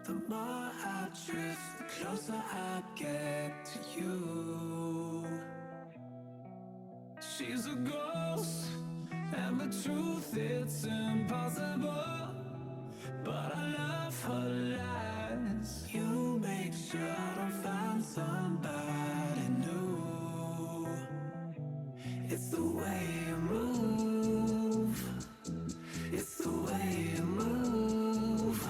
The more I drift, the closer I get to you. She's a ghost, and the truth, it's impossible. But I love her lies. You make sure I don't find somebody new. It's the way you move. It's the way you move.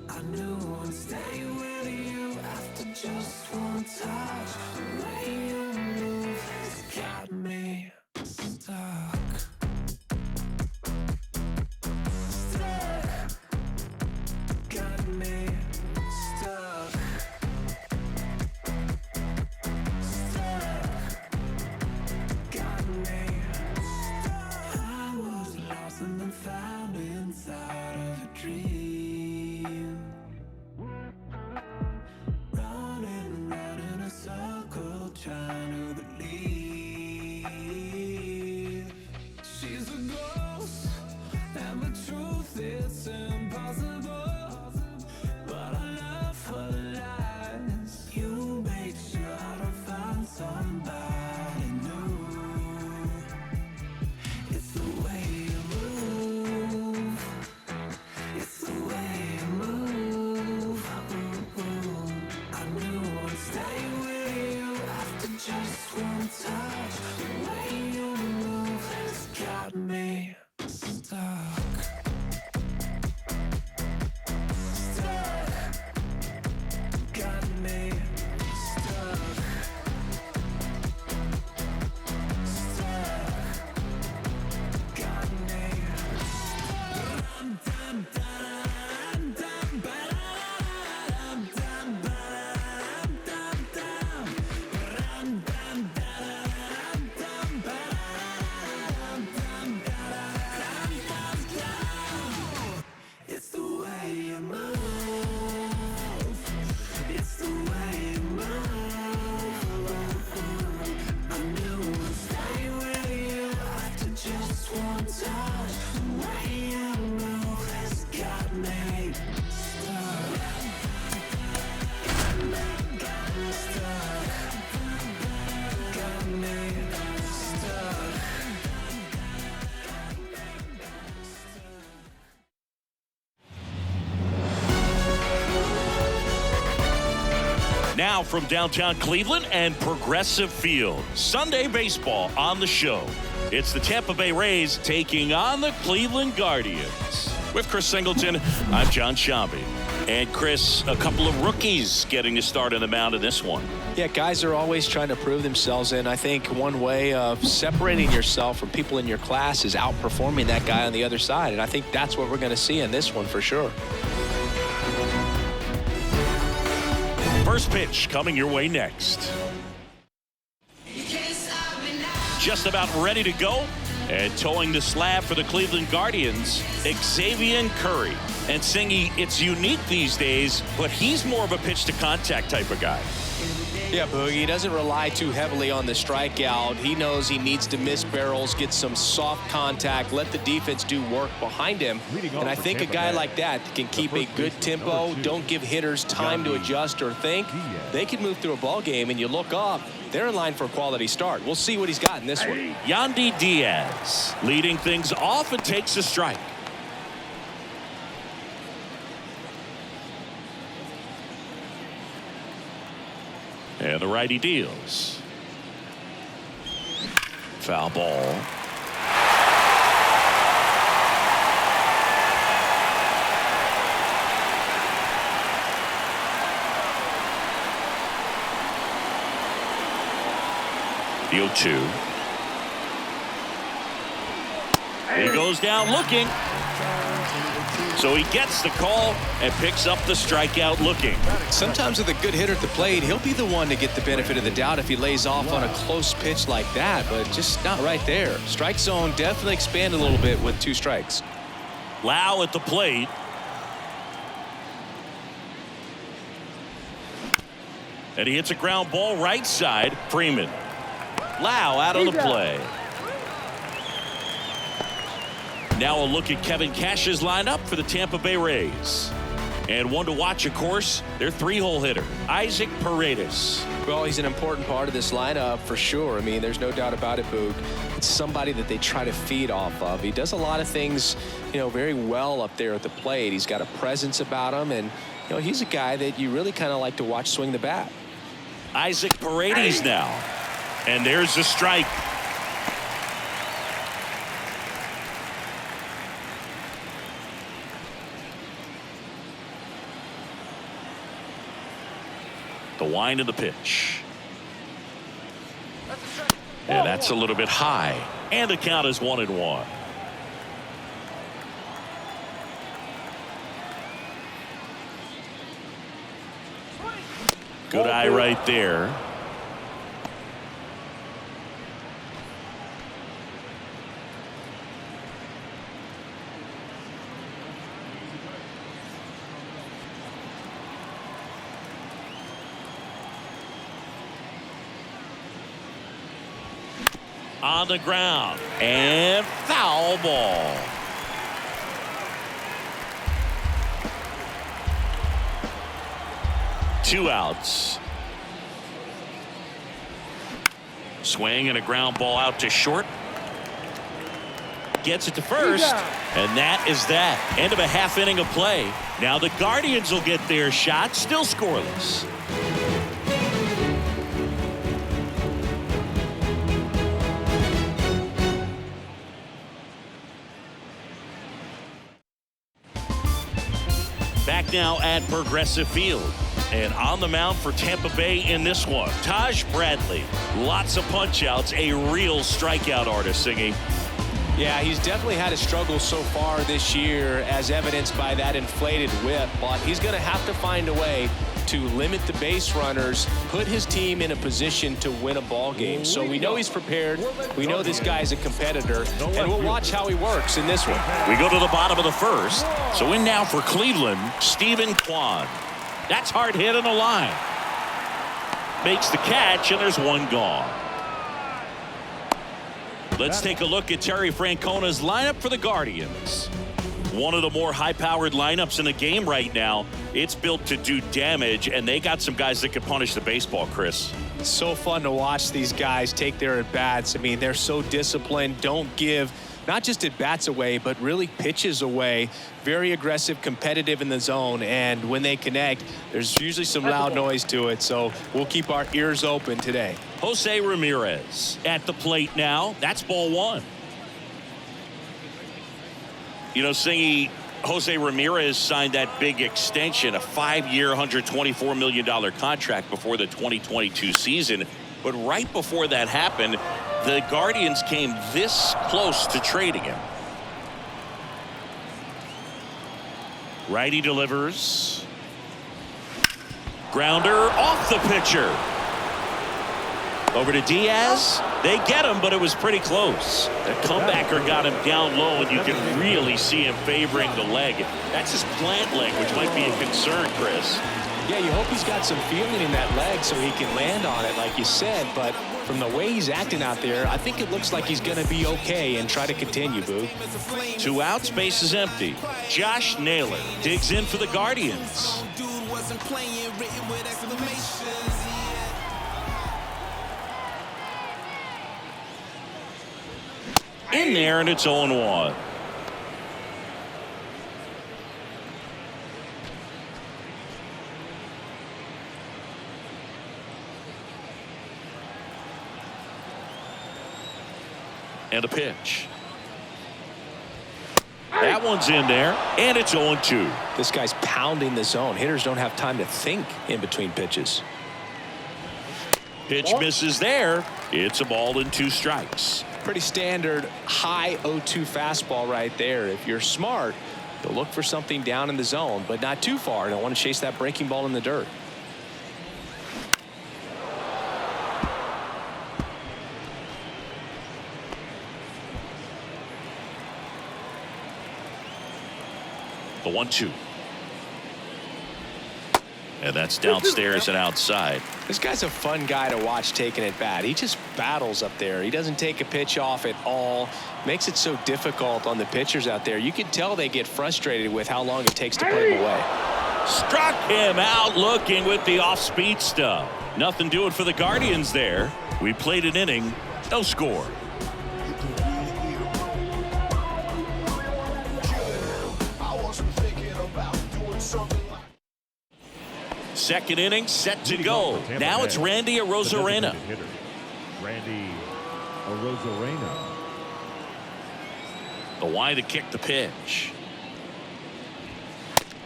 I knew I'd stay with you after just one touch. The way you move has got me stuck. Stuck. Got me stuck. Stuck. Got me stuck. I was lost and then found inside of a dream. Running round in a circle, trying to believe. She's a ghost, and the truth, it's impossible. But I love her lies. You make sure I don't find somebody new. It's the way you move. It's the way you move. I knew I'd stay with you after just one touch. The way you move has got me stuck. Stuck. Got me stuck. Stuck. Got me. Dum dum dum dum dum dum dum dum dum dum dum. It's the way you move. It's the way you move. I knew I'd stay with you after just one touch. The way you move has got me stuck. Got me stuck. Got me stuck. Now from downtown Cleveland and Progressive Field, Sunday baseball on the show. It's the Tampa Bay Rays taking on the Cleveland Guardians. With Chris Singleton, I'm John Shambi. And Chris, a couple of rookies getting to start on the mound in this one. Yeah, guys are always trying to prove themselves, and I think one way of separating yourself from people in your class is outperforming that guy on the other side, and I think that's what we're going to see in this one for sure. First pitch coming your way next. Just about ready to go and towing the slab for the Cleveland Guardians, Xzavion Curry. And Singy, it's unique these days, but he's more of a pitch to contact type of guy. Yeah, Boogie, he doesn't rely too heavily on the strikeout. He knows he needs to miss barrels, get some soft contact, let the defense do work behind him. And I think a guy like that can keep a good tempo, don't give hitters time to adjust or think. They can move through a ball game, and you look up, they're in line for a quality start. We'll see what he's got in this one. Yandy Diaz leading things off and takes a strike. And the righty deals. Foul ball. The 0-2. He goes down looking. So he gets the call and picks up the strikeout looking. Sometimes with a good hitter at the plate, he'll be the one to get the benefit of the doubt if he lays off on a close pitch like that, but just not right there. Strike zone definitely expanded a little bit with 2 strikes. Lau at the plate. And he hits a ground ball right side. Freeman. Lau out on the play. Now a look at Kevin Cash's lineup for the Tampa Bay Rays. And one to watch, of course, their 3-hole hitter, Isaac Paredes. Well, he's an important part of this lineup for sure. I mean, there's no doubt about it, Boog. It's somebody that they try to feed off of. He does a lot of things, very well up there at the plate. He's got a presence about him, and, he's a guy that you really kind of like to watch swing the bat. Isaac Paredes now. And there's the strike. The wind of the pitch. And that's a little bit high. And the count is 1-1. Good eye right there. On the ground, and foul ball. Two outs. Swing and a ground ball out to short. Gets it to first, and that is that. End of a half inning of play. Now the Guardians will get their shot, still scoreless. Back now at Progressive Field. And on the mound for Tampa Bay in this one, Taj Bradley. Lots of punch-outs, a real strikeout artist, Singy. Yeah, he's definitely had a struggle so far this year, as evidenced by that inflated whip. But he's going to have to find a way to limit the base runners, put his team in a position to win a ball game. So we know he's prepared. We know this guy's a competitor, and we'll watch how he works in this one. We go to the bottom of the first. So in now for Cleveland, Stephen Kwan. That's hard hit on the line. Makes the catch, and there's one gone. Let's take a look at Terry Francona's lineup for the Guardians. One of the more high-powered lineups in the game right now. It's built to do damage, and they got some guys that can punish the baseball, Chris. It's so fun to watch these guys take their at-bats. I mean, they're so disciplined, don't give not just at-bats away, but really pitches away. Very aggressive, competitive in the zone, and when they connect, there's usually some loud noise to it, so we'll keep our ears open today. Jose Ramirez at the plate now. That's ball one. Singy, Jose Ramirez signed that big extension, a 5-year, $124 million contract before the 2022 season. But right before that happened, the Guardians came this close to trading him. Righty delivers. Grounder off the pitcher. Over to Diaz. They get him, but it was pretty close. The comebacker got him down low, and you can really see him favoring the leg. That's his plant leg, which might be a concern, Chris. Yeah, you hope he's got some feeling in that leg so he can land on it, like you said. But from the way he's acting out there, I think it looks like he's going to be okay and try to continue, Boo. 2 outs, base is empty. Josh Naylor digs in for the Guardians. In there, and it's 0-1. And a pitch. That one's in there, and it's 0-2. This guy's pounding the zone. Hitters don't have time to think in between pitches. Pitch misses there. It's a ball and 2 strikes. Pretty standard high 0-2 fastball right there. If you're smart, you'll look for something down in the zone, but not too far. Don't want to chase that breaking ball in the dirt. The 1-2. And that's downstairs and outside. This guy's a fun guy to watch taking at bat. He just battles up there. He doesn't take a pitch off at all. Makes it so difficult on the pitchers out there. You can tell they get frustrated with how long it takes to put him away. Struck him out looking with the off-speed stuff. Nothing doing for the Guardians there. We played an inning, no score. Second inning set to go. Now it's Randy Arozarena. Randy Arozarena. The wide to kick the pitch.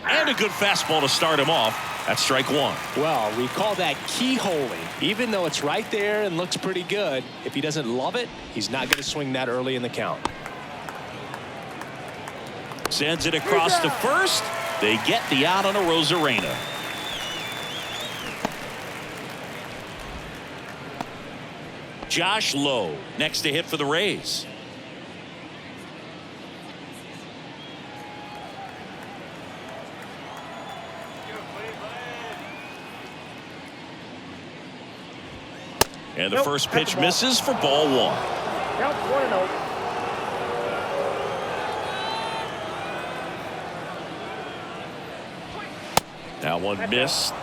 And a good fastball to start him off. That's strike one. Well, we call that keyholing. Even though it's right there and looks pretty good, if he doesn't love it, he's not going to swing that early in the count. Sends it across to first. They get the out on Arozarena. Josh Lowe next to hit for the Rays. And the first pitch misses for ball one. Count 1-0. That one missed.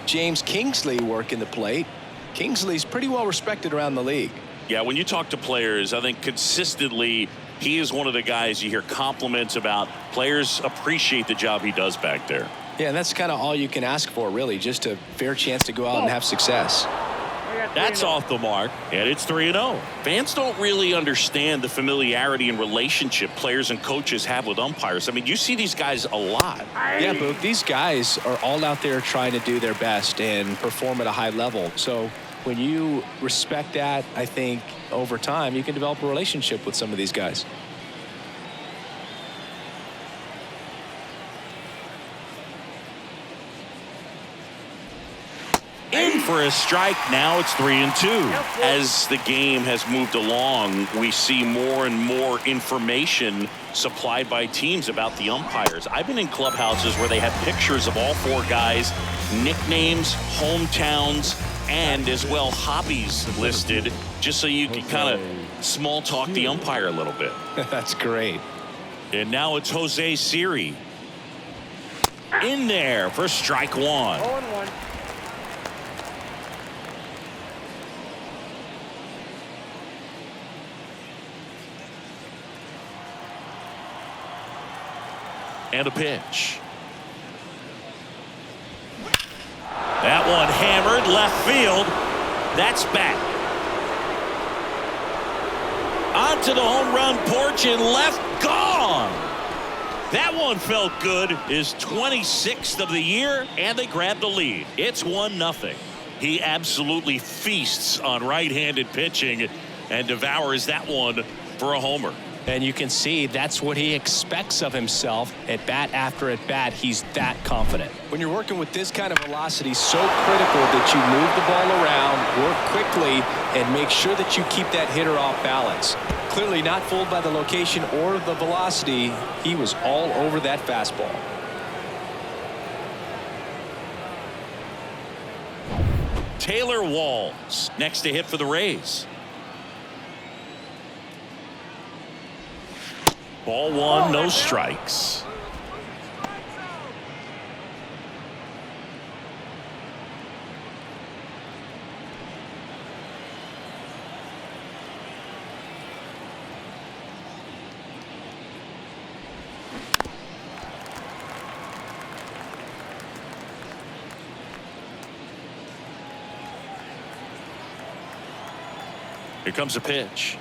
James Kingsley working the plate. Kingsley's pretty well respected around the league. Yeah, when you talk to players, I think consistently he is one of the guys you hear compliments about. Players appreciate the job he does back there. Yeah, and that's kind of all you can ask for, really, just a fair chance to go out and have success. That's off the mark, and it's 3-0. Fans don't really understand the familiarity and relationship players and coaches have with umpires. I mean, you see these guys a lot. Yeah, but these guys are all out there trying to do their best and perform at a high level. So when you respect that, I think over time you can develop a relationship with some of these guys. In for a strike. Now it's 3-2. As the game has moved along, we see more and more information supplied by teams about the umpires. I've been in clubhouses where they have pictures of all four guys, nicknames, hometowns, and as well hobbies listed, just so you can kind of small talk the umpire a little bit. That's great. And now it's Jose Siri in there for strike one. 0-1. And a pitch. That one hammered left field. That's back. Onto the home run porch and left, gone. That one felt good. His 26th of the year, and they grab the lead. It's 1-0. He absolutely feasts on right-handed pitching and devours that one for a homer. And you can see that's what he expects of himself at bat after at bat. He's that confident. When you're working with this kind of velocity, so critical that you move the ball around, work quickly, and make sure that you keep that hitter off balance. Clearly not fooled by the location or the velocity. He was all over that fastball. Taylor Walls next to hit for the Rays. Ball one, no strikes. Here comes a pitch.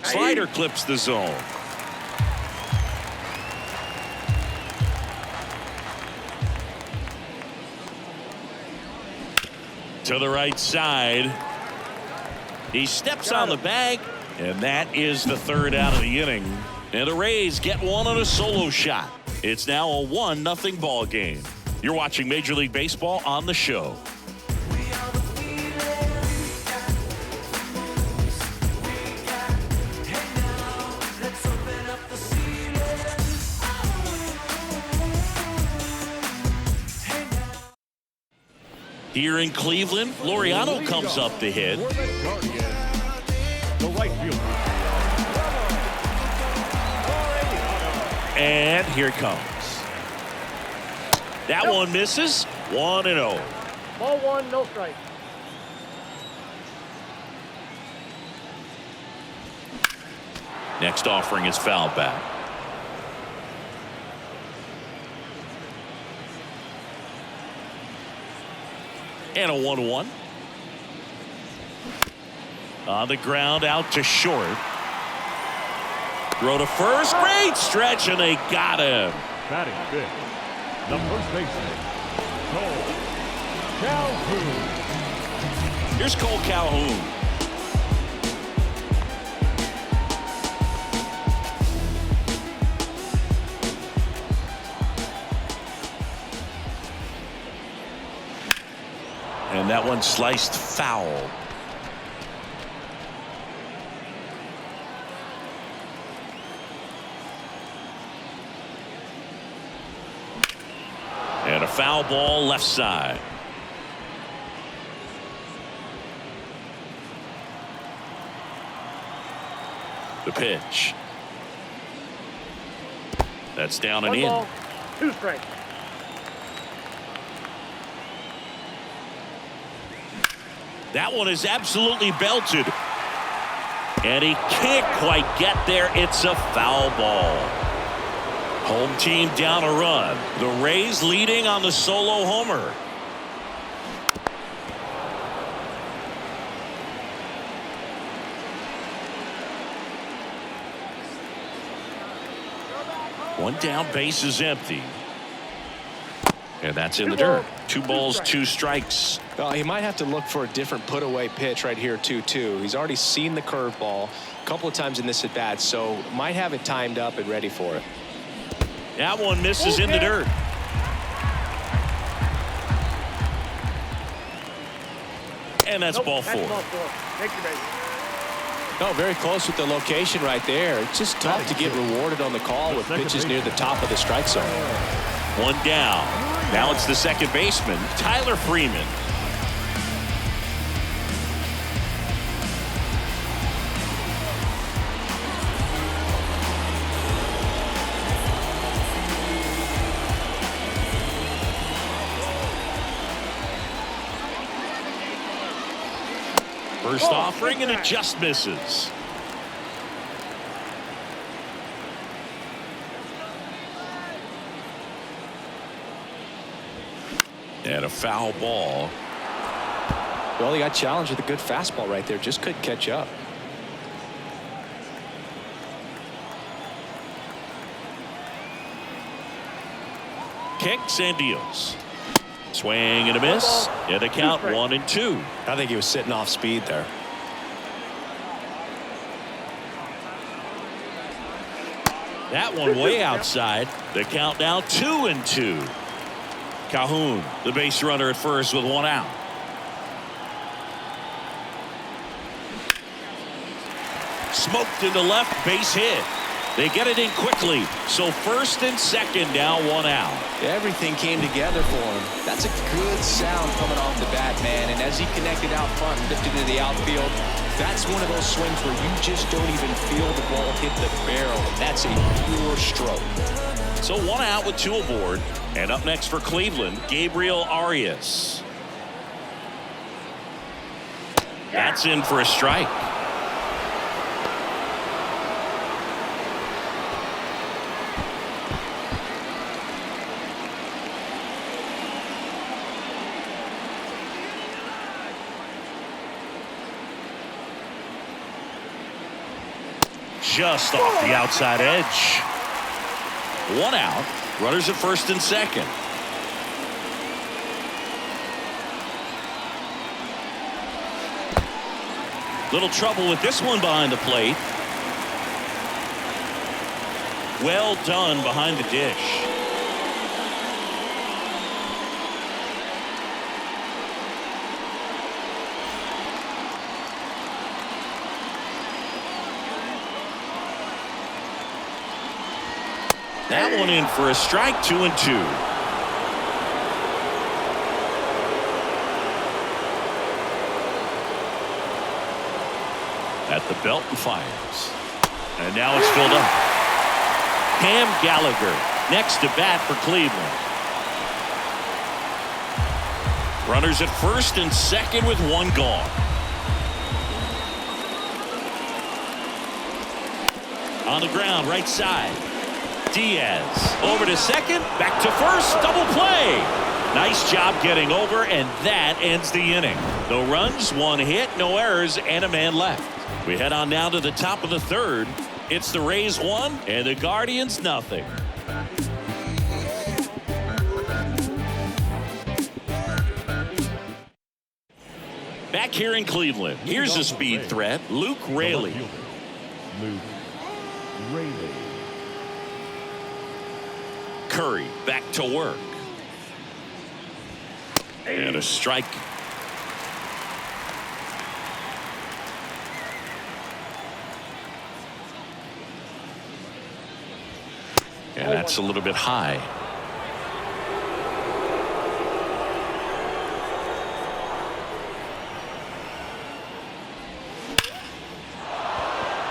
Slider clips the zone. To the right side. He steps on the bag, and that is the third out of the inning. And the Rays get one on a solo shot. It's now a 1-0 ball game. You're watching Major League Baseball on the show. Here in Cleveland, Laureano comes up to hit. The right fielder. And here it comes. That one misses. 1-0. Ball one, no strike. Next offering is foul back. And a 1-1. On the ground, out to short. Throw to first. Great stretch, and they got him. Batting fifth, the first baseman, Cole Calhoun. Here's Cole Calhoun. And that one sliced foul. And a foul ball left side. The pitch. That's down and One in. ball, two strikes. That one is absolutely belted. And he can't quite get there. It's a foul ball. Home team down a run. The Rays leading on the solo homer. One down, base is empty. And that's in the dirt. 2 balls, 2 strikes. Well, he might have to look for a different put-away pitch right here, 2-2. He's already seen the curveball a couple of times in this at-bat, so might have it timed up and ready for it. That one misses in the dirt. And that's ball 4. That's ball 4. Thank you, baby. No, very close with the location right there. It's just tough to get rewarded on the call with pitches near the top of the strike zone. One down. Now it's the second baseman, Tyler Freeman. First offering, and it just misses. And a foul ball. Well, he got challenged with a good fastball right there. Just couldn't catch up. Kicks and deals. Swing and a miss. And a count 1-2. I think he was sitting off speed there. That one way outside. The count now 2-2. Calhoun, the base runner at first with 1 out. Smoked into left, base hit. They get it in quickly. So first and second, now 1 out. Everything came together for him. That's a good sound coming off the bat, man. And as he connected out front and lifted into the outfield, that's one of those swings where you just don't even feel the ball hit the barrel. That's a pure stroke. So 1 out with 2 aboard. And up next for Cleveland, Gabriel Arias. That's in for a strike. Just off the outside edge. 1 out. Runners at first and second. Little trouble with this one behind the plate. Well done behind the dish. That one in for a strike, 2-2. At the belt and fires. And now it's filled up. Cam Gallagher next to bat for Cleveland. Runners at first and second with one gone. On the ground, right side. Diaz over to second, back to first, double play. Nice job getting over, and that ends the inning. No runs, one hit, no errors, and a man left. We head on now to the top of the third. It's the Rays 1 and the Guardians nothing. Back here in Cleveland, here's a speed threat, Luke Raley. Luke Raley. Curry back to work. And a strike. And that's a little bit high.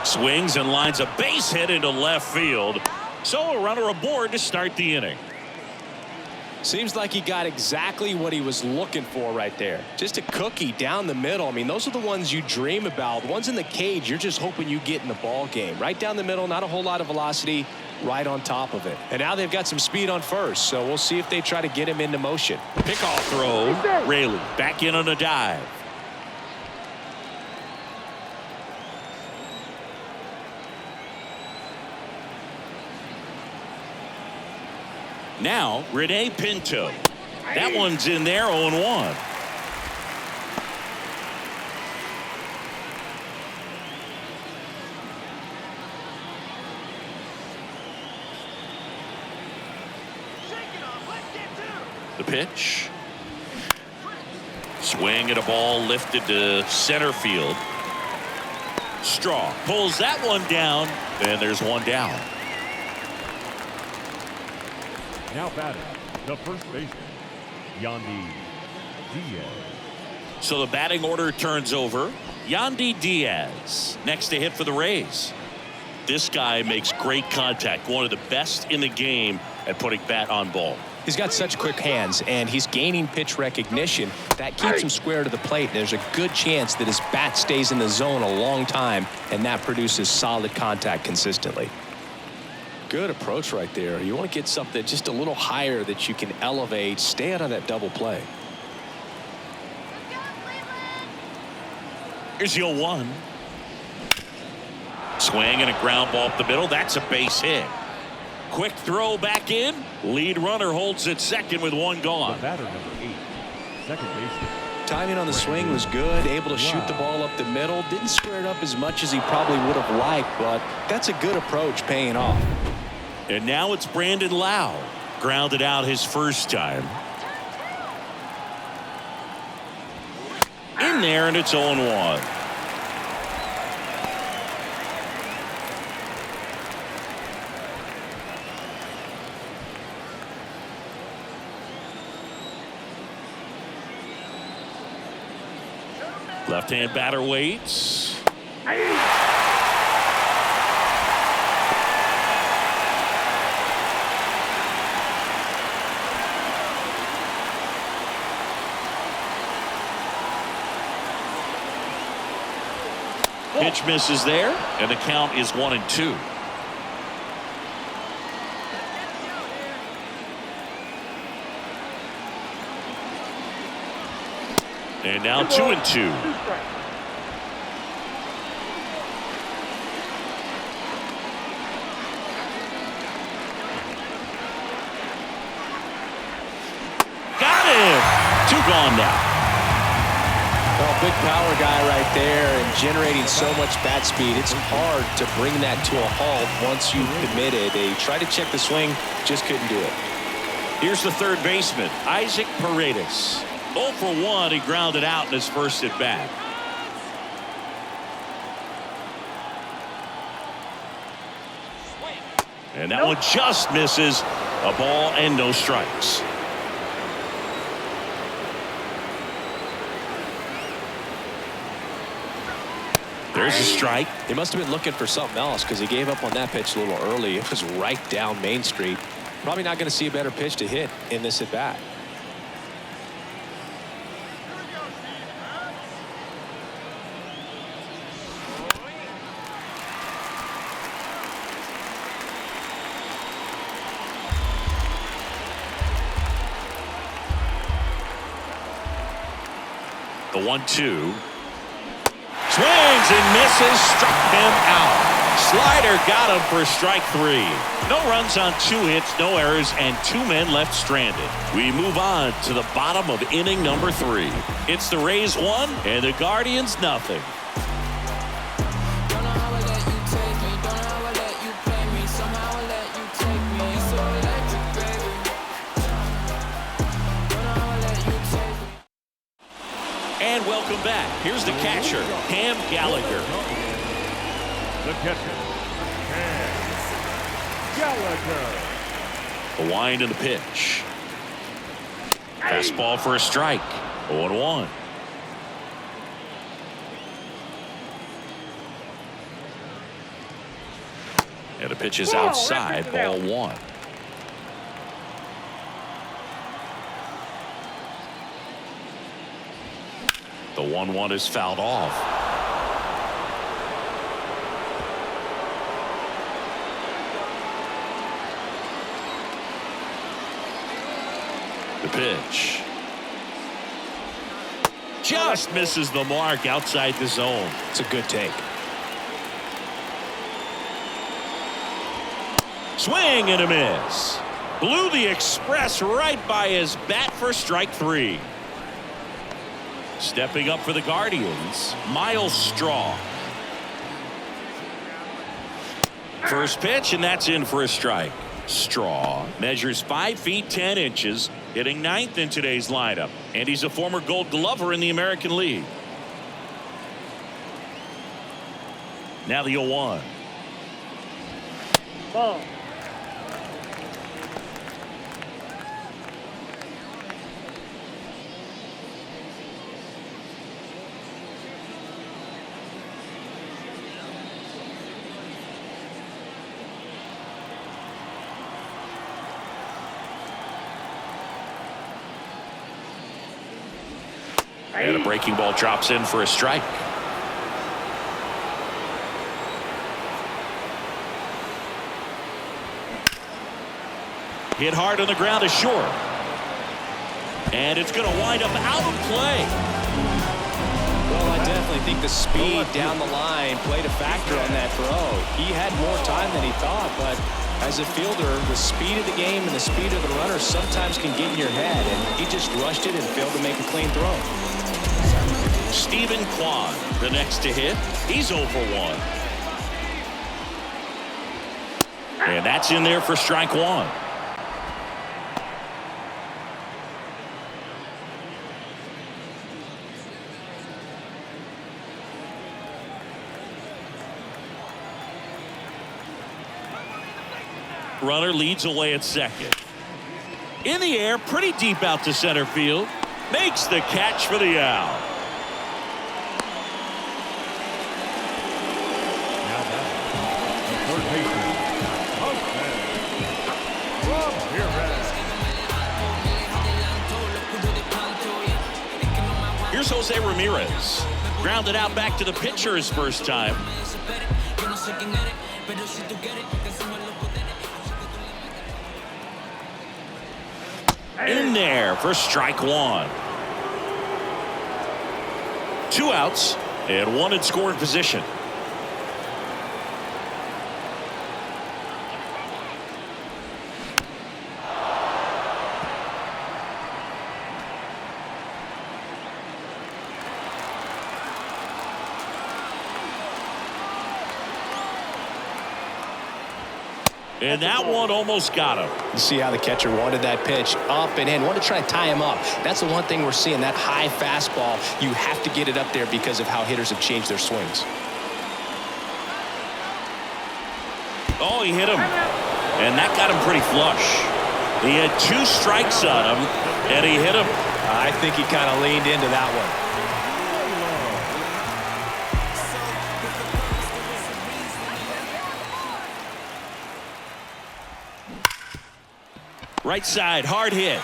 Swings and lines a base hit into left field. So a runner aboard to start the inning. Seems like he got exactly what he was looking for right there. Just a cookie down the middle. I mean, those are the ones you dream about. The ones in the cage, you're just hoping you get in the ball game. Right down the middle, not a whole lot of velocity, right on top of it. And now they've got some speed on first, so we'll see if they try to get him into motion. Pickoff throw. Raley back in on a dive. Now, Rene Pinto. That one's in there, 0-1. The pitch. Swing at a ball lifted to center field. Straw pulls that one down, and there's one down. Now batting, the first baseman, Yandy Diaz. So the batting order turns over. Yandy Diaz next to hit for the Rays. This guy makes great contact. One of the best in the game at putting bat on ball. He's got such quick hands, and he's gaining pitch recognition. That keeps him square to the plate. There's a good chance that his bat stays in the zone a long time, and that produces solid contact consistently. Good approach right there. You want to get something just a little higher that you can elevate. Stay out of that double play. Here's the 0-1. Swing and a ground ball up the middle. That's a base hit. Quick throw back in. Lead runner holds at second with one gone. The batter number 8, second baseman. Timing on the swing was good. Able to shoot the ball up the middle. Didn't square it up as much as he probably would have liked, but that's a good approach paying off. And now it's Brandon Lau. Grounded out his first time. In there, and it's 0-1. Left-hand batter waits. Pitch misses there, and the count is 1-2. And now 2-2. Got him. 2 gone now. Well, big power guy right there and generating so much bat speed. It's hard to bring that to a halt once you've committed. They tried to check the swing, just couldn't do it. Here's the third baseman, Isaac Paredes. 0 for 1, he grounded out in his first at bat. And that one just misses. A ball and no strikes. There's a strike. He must have been looking for something else because he gave up on that pitch a little early. It was right down Main Street. Probably not going to see a better pitch to hit in this at bat. The 1-2. Swings and misses, struck him out. Slider got him for strike 3. No runs on 2 hits, no errors, and 2 men left stranded. We move on to the bottom of inning number 3. It's the Rays 1 and the Guardians nothing. And welcome back. Here's the catcher, Cam Gallagher. The catcher, Cam Gallagher. The wind and the pitch. Fastball for a strike. 0-1. And the pitch is outside, ball 1. The 1-1 is fouled off. The pitch. Just misses the mark outside the zone. It's a good take. Swing and a miss. Blew the express right by his bat for strike 3. Stepping up for the Guardians, Miles Straw. First pitch, and that's in for a strike. Straw measures 5 feet 10 inches, hitting 9th in today's lineup, and he's a former Gold Glover in the American League. Now the 0-1. Ball. And a breaking ball drops in for a strike. Hit hard on the ground is short. And it's going to wind up out of play. Well, I definitely think the speed down the line played a factor on that throw. He had more time than he thought, but as a fielder, the speed of the game and the speed of the runner sometimes can get in your head, and he just rushed it and failed to make a clean throw. Stephen Kwan, the next to hit. He's 0 for 1. And that's in there for strike 1. Runner leads away at second. In the air, pretty deep out to center field. Makes the catch for the out. Now that the third baseman, from here. Here's Jose Ramirez. Grounded out back to the pitcher his first time. In there for strike 1. 2 outs and 1 in scoring position. And that one almost got him. You see how the catcher wanted that pitch up and in, wanted to try to tie him up. That's the one thing we're seeing, that high fastball. You have to get it up there because of how hitters have changed their swings. Oh, he hit him. And that got him pretty flush. He had 2 strikes on him, and he hit him. I think he kind of leaned into that one. Right side, hard hit.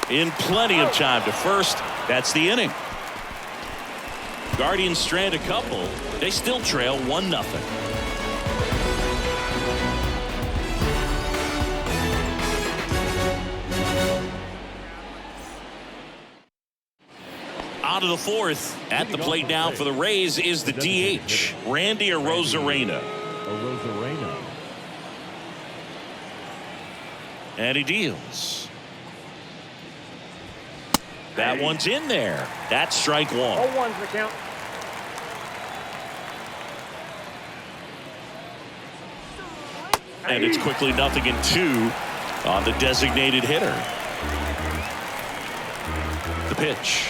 In plenty of time to first. That's the inning. Guardians strand a couple. They still trail 1-0. On to the fourth. At the plate now for the Rays is the DH, Randy Arozarena. And he deals. That one's in there. That's strike one. 0-1's the count. And it's quickly 0-2 on the designated hitter. The pitch.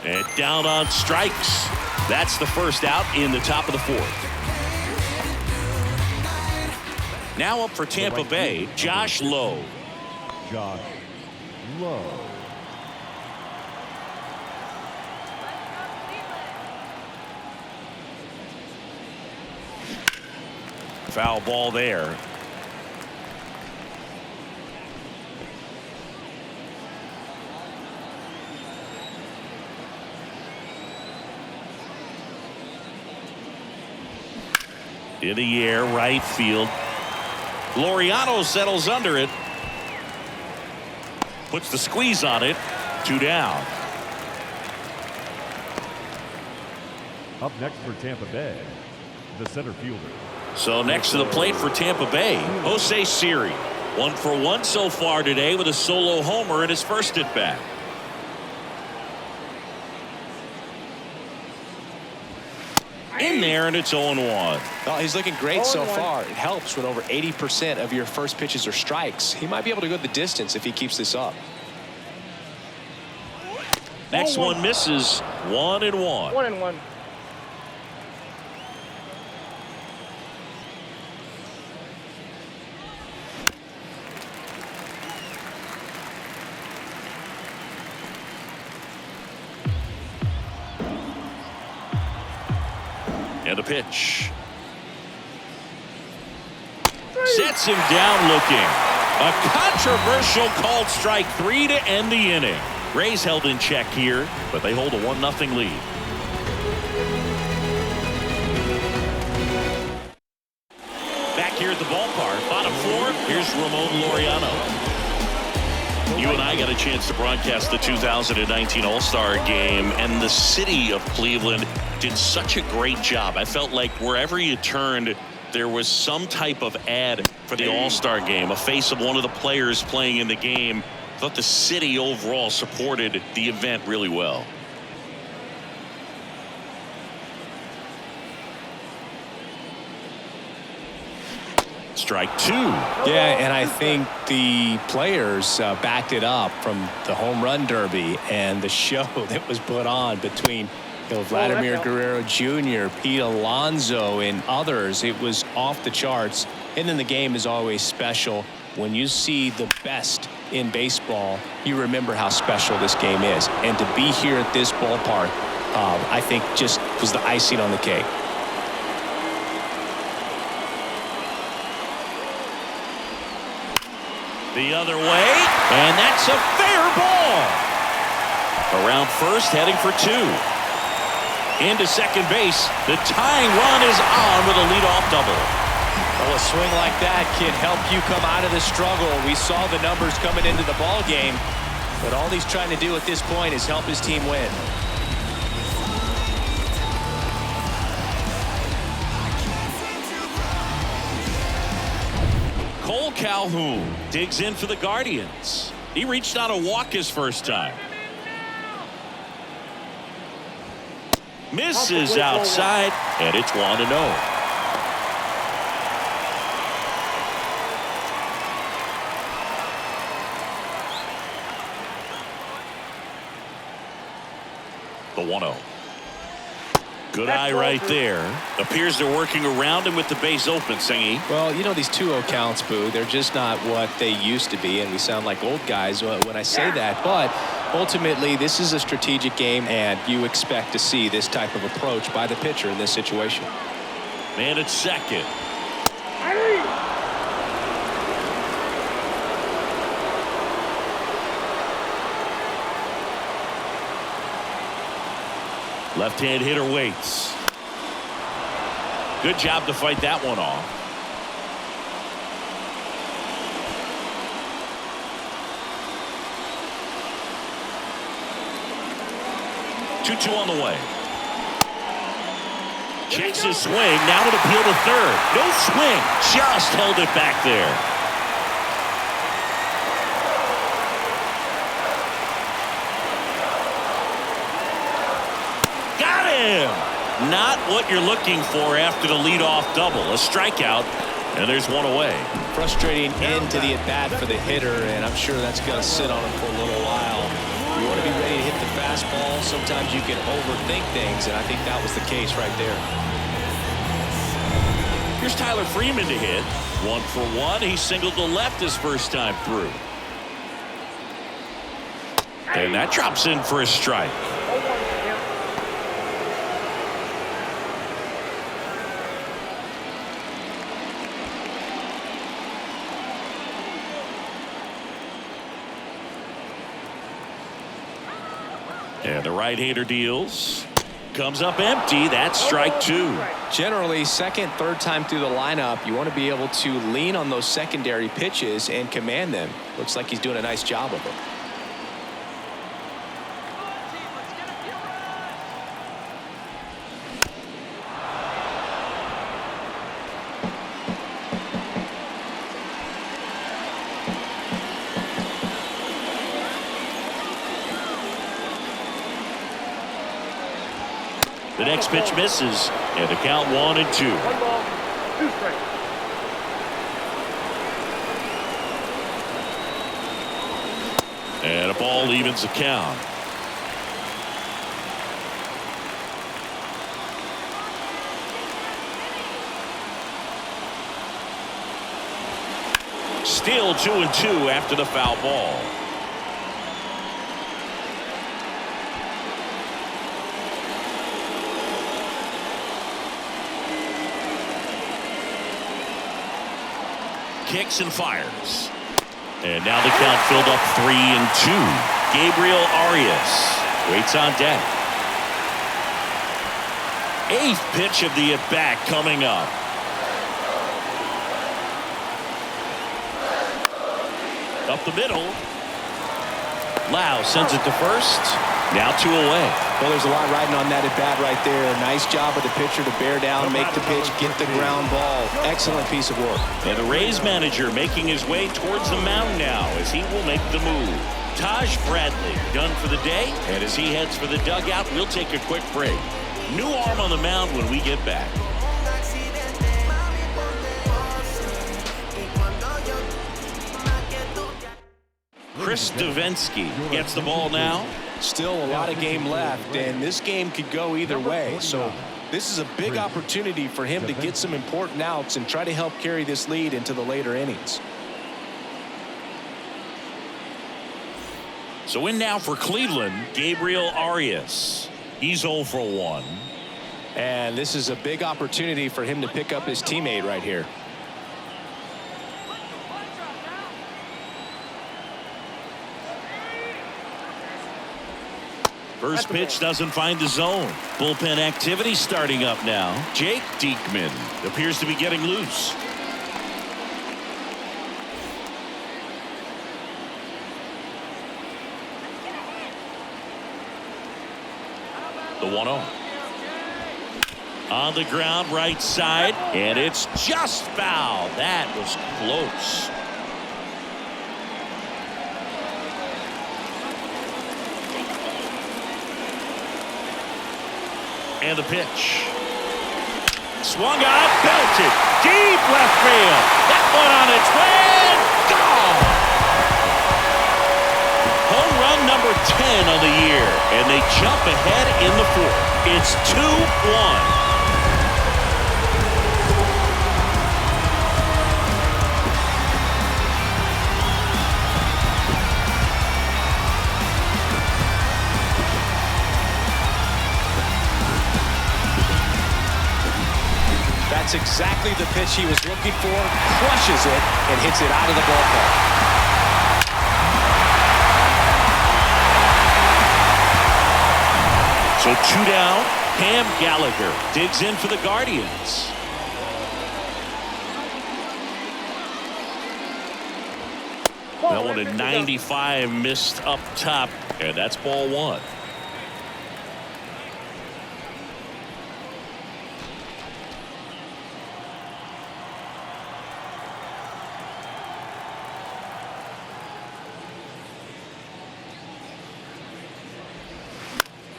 And down on strikes. That's the first out in the top of the fourth. Now up for Tampa Bay, Josh Lowe. Josh Lowe. Foul ball there. In the air, right field. Laureano settles under it. Puts the squeeze on it. 2 down. Up next for Tampa Bay, the center fielder. So next to the plate for Tampa Bay, Jose Siri. 1 for 1 so far today with a solo homer in his first at bat. In there, and it's 0-1. Well, he's looking great so far. It helps when over 80% of your first pitches are strikes. He might be able to go the distance if he keeps this up. Next one misses. 1-1. 1-1. And a pitch. Sets him down looking. A controversial called strike 3 to end the inning. Rays held in check here, but they hold a 1-0 lead. Back here at the ballpark, bottom floor, here's Ramon Laureano. You and I got a chance to broadcast the 2019 All-Star Game, and the city of Cleveland did such a great job. I felt like wherever you turned, there was some type of ad for the All-Star Game, a face of one of the players playing in the game. I thought the city overall supported the event really well. Strike 2. Yeah, and I think the players backed it up from the home run derby and the show that was put on between Vladimir Guerrero Jr., Pete Alonso, and others. It was off the charts. And then the game is always special. When you see the best in baseball, you remember how special this game is. And to be here at this ballpark, I think just was the icing on the cake. The other way, and that's a fair ball. Around first, heading for 2. Into second base. The tying run is on with a leadoff double. Well, a swing like that can help you come out of the struggle. We saw the numbers coming into the ball game, but all he's trying to do at this point is help his team win. Cole Calhoun digs in for the Guardians. He reached on a walk his first time. Misses outside, and it's 1-0. The 1-0. Good eye right there. Appears they're working around him with the base open, Singy. Well, you know, these 2-0 counts, Boo, they're just not what they used to be, and we sound like old guys when I say that. But ultimately, this is a strategic game, and you expect to see this type of approach by the pitcher in this situation. Man at second. Left-hand hitter waits. Good job to fight that one off. 2-2 on the way. Checks his swing. Now an appeal to third. No swing. Just held it back there. Got him. Not what you're looking for after the leadoff double. A strikeout, and there's one away. Frustrating end to the at-bat for the hitter, and I'm sure that's going to sit on him for a little while. You want to be ready to hit the fastball. Sometimes you can overthink things, and I think that was the case right there. Here's Tyler Freeman to hit. 1 for 1. He singled to left his first time through. And that drops in for a strike. And the right-hander deals. Comes up empty. That's strike 2. Generally, second, third time through the lineup, you want to be able to lean on those secondary pitches and command them. Looks like he's doing a nice job of it. The next pitch misses, and the count 1-2. 1 ball, 2 strikes. And a ball evens the count. Still 2-2 after the foul ball. Kicks and fires. And now the count filled up 3-2. Gabriel Arias waits on deck. 8th pitch of the at-bat coming up. Up the middle. Lau sends it to first. Now 2 away. Well, there's a lot riding on that at-bat right there. Nice job of the pitcher to bear down, make the pitch, get the ground ball. Excellent piece of work. And the Rays manager making his way towards the mound now as he will make the move. Taj Bradley done for the day, and as he heads for the dugout, we'll take a quick break. New arm on the mound when we get back. Chris Davensky gets the ball now. Still a lot of game left, and this game could go either way. So this is a big opportunity for him to get some important outs and try to help carry this lead into the later innings. So in now for Cleveland, Gabriel Arias. He's 0 for 1. And this is a big opportunity for him to pick up his teammate right here. First pitch doesn't find the zone. Bullpen activity starting up now. Jake Diekman appears to be getting loose. The 1-0. On the ground, right side, and it's just foul. That was close. And the pitch. Swung on, belted, deep left field. That one on its way, gone. Home run number 10 on the year, and they jump ahead in the 4th. It's 2-1. That's exactly the pitch he was looking for. Crushes it and hits it out of the ballpark. So 2 down. Cam Gallagher digs in for the Guardians. That one at 95 missed up top, and that's ball 1.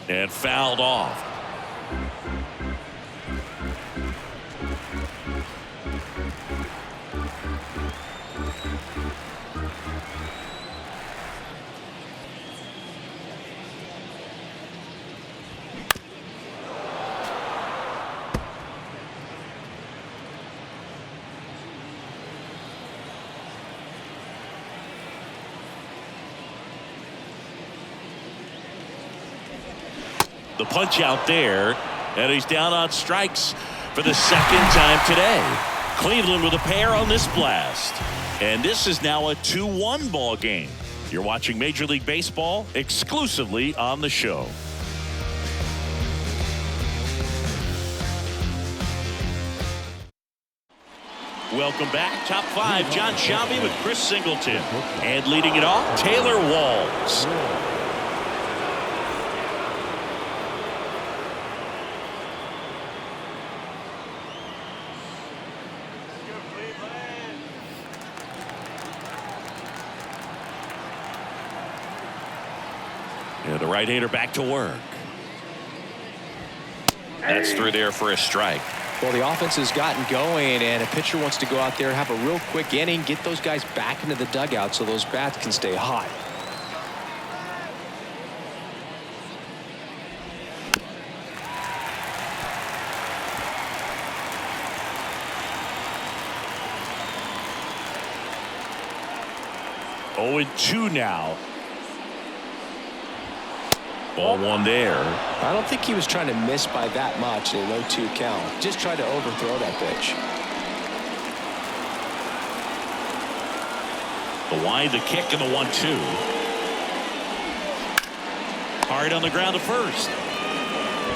And fouled off. The punch out there, and he's down on strikes for the second time today. Cleveland with a pair on this blast, and this is now a 2-1 ball game. You're watching Major League Baseball exclusively on the show. Welcome back. Top 5, John Xzavion with Chris Singleton, and leading it off, Taylor Walls. And the right-hander back to work. That's through there for a strike. Well, the offense has gotten going, and a pitcher wants to go out there, have a real quick inning, get those guys back into the dugout so those bats can stay hot. Oh, 2 now. Ball 1 there. I don't think he was trying to miss by that much in an 0-2 count. Just tried to overthrow that pitch. The wide, the kick, and the 1-2. Hard on the ground to first.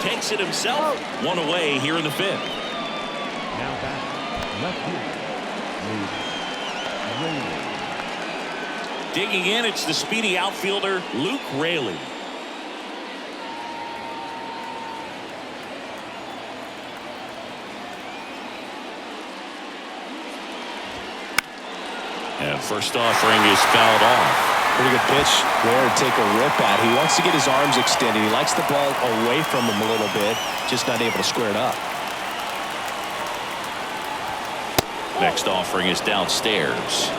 Takes it himself. 1 away here in the 5th. Now back, left field, Raley. Digging in, it's the speedy outfielder, Luke Raley. And first offering is fouled off. Pretty good pitch there to take a rip at. He wants to get his arms extended. He likes the ball away from him a little bit, just not able to square it up. Next offering is downstairs.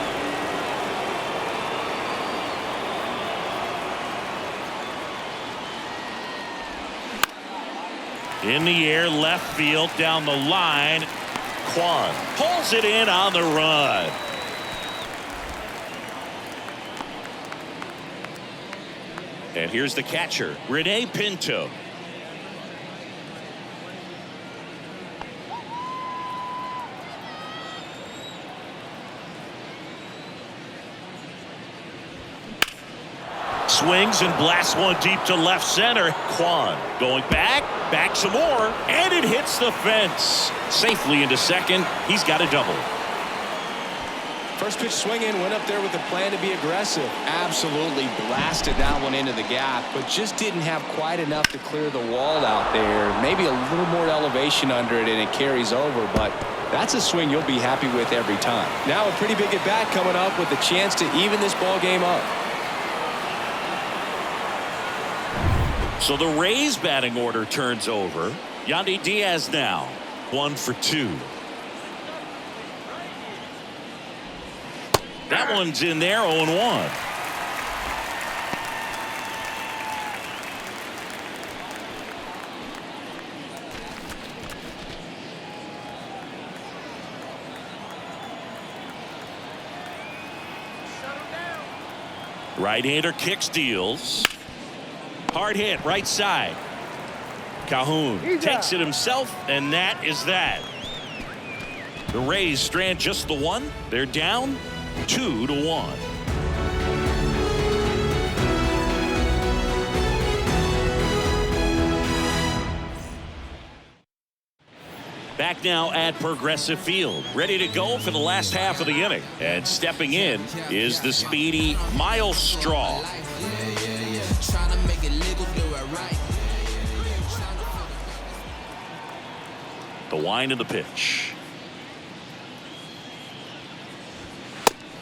In the air, left field, down the line. Kwan pulls it in on the run. And here's the catcher, Rene Pinto. Swings and blasts one deep to left center. Kwan going back some more, and it hits the fence. Safely into second. He's got a double. First pitch swinging, went up there with a plan to be aggressive. Absolutely blasted that one into the gap, but just didn't have quite enough to clear the wall out there. Maybe a little more elevation under it, and it carries over, but that's a swing you'll be happy with every time. Now a pretty big at bat coming up with a chance to even this ball game up. So the Rays batting order turns over. Yandy Diaz now 1 for 2. That one's in there, 0-1. Right-hander kicks, deals. Hard hit, right side. Calhoun takes it himself, and that is that. The Rays strand just the one. They're down 2-1. back now at Progressive Field, ready to go for the last half of the inning. And stepping in is the speedy Miles Straw. The wind of the pitch.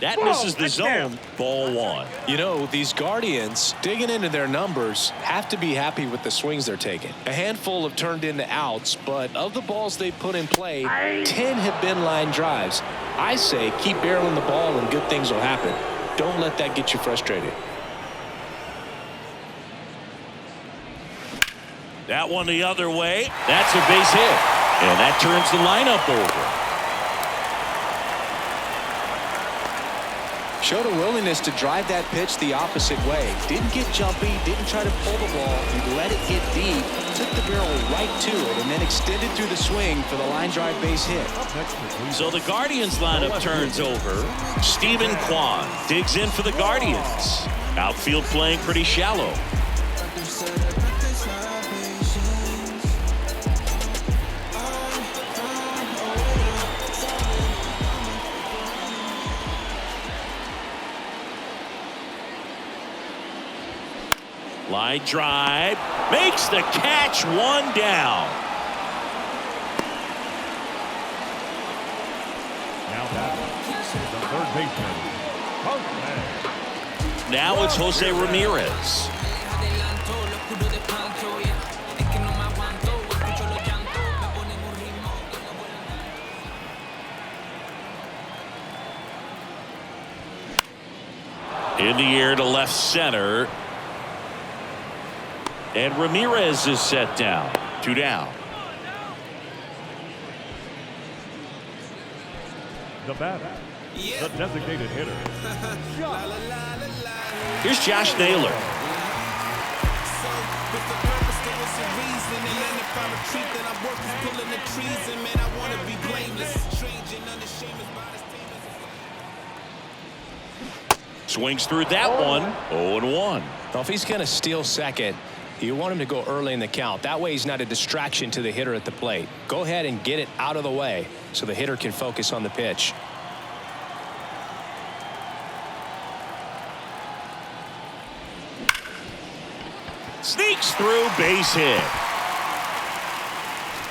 That misses the zone. Ball one. You know, these Guardians, digging into their numbers, have to be happy with the swings they're taking. A handful have turned into outs, but of the balls they put in play, 10 have been line drives. I say keep barreling the ball and good things will happen. Don't let that get you frustrated. That one the other way. That's a base hit. And that turns the lineup over. Showed a willingness to drive that pitch the opposite way. Didn't get jumpy, didn't try to pull the ball. He let it get deep, took the barrel right to it, and then extended through the swing for the line drive base hit. So the Guardians lineup turns over. Stephen Kwan digs in for the Guardians. Outfield playing pretty shallow. Line drive, makes the catch, one down. Now the third baseman, Jose. Now it's Jose Ramirez. In the air to left center. And Ramirez is set down. 2 down. The batter, the designated hitter. Here's Josh Naylor. Swings through that one. 0-1. Well, if he's going to steal second, you want him to go early in the count. That way he's not a distraction to the hitter at the plate. Go ahead and get it out of the way so the hitter can focus on the pitch. Sneaks through, base hit.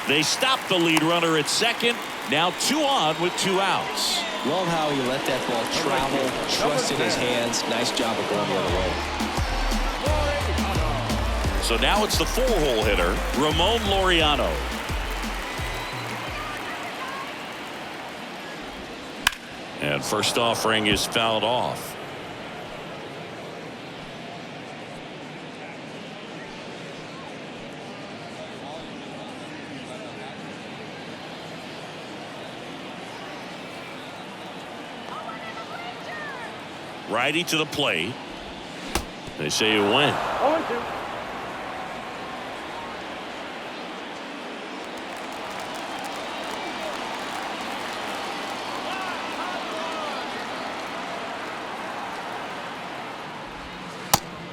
They stop the lead runner at second. Now 2 on with 2 outs. Love how he let that ball travel, trust in his hands. Nice job of going the other way. So now it's the 4-hole hitter, Ramon Laureano. And first offering is fouled off. Righty to the plate. They say you win. 0-2.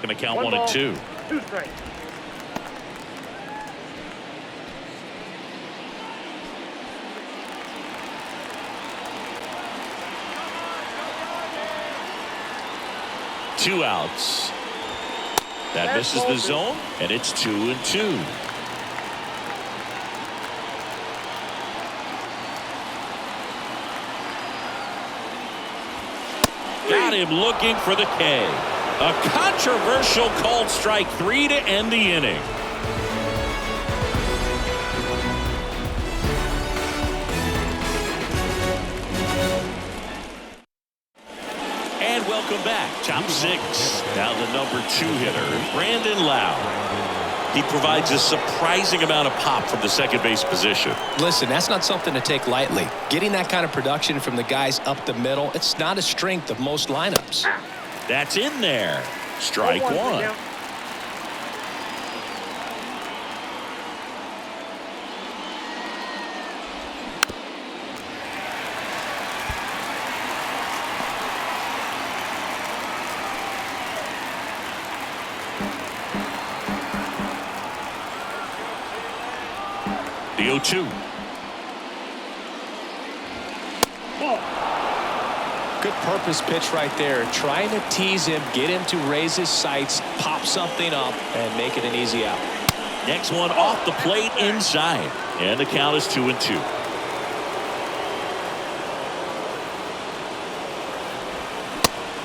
Going to count 1 and 2. 2 strikes. Two outs. That misses the zone, and it's 2 and 2. Got him looking for the K. A controversial called strike 3 to end the inning. And welcome back. Top 6. Now the number 2 hitter, Brandon Lau. He provides a surprising amount of pop from the second base position. Listen, that's not something to take lightly. Getting that kind of production from the guys up the middle, it's not a strength of most lineups. That's in there. Strike 1. The 0-2. Good purpose pitch right there. Trying to tease him, get him to raise his sights, pop something up, and make it an easy out. Next one off the plate inside. And the count is 2-2.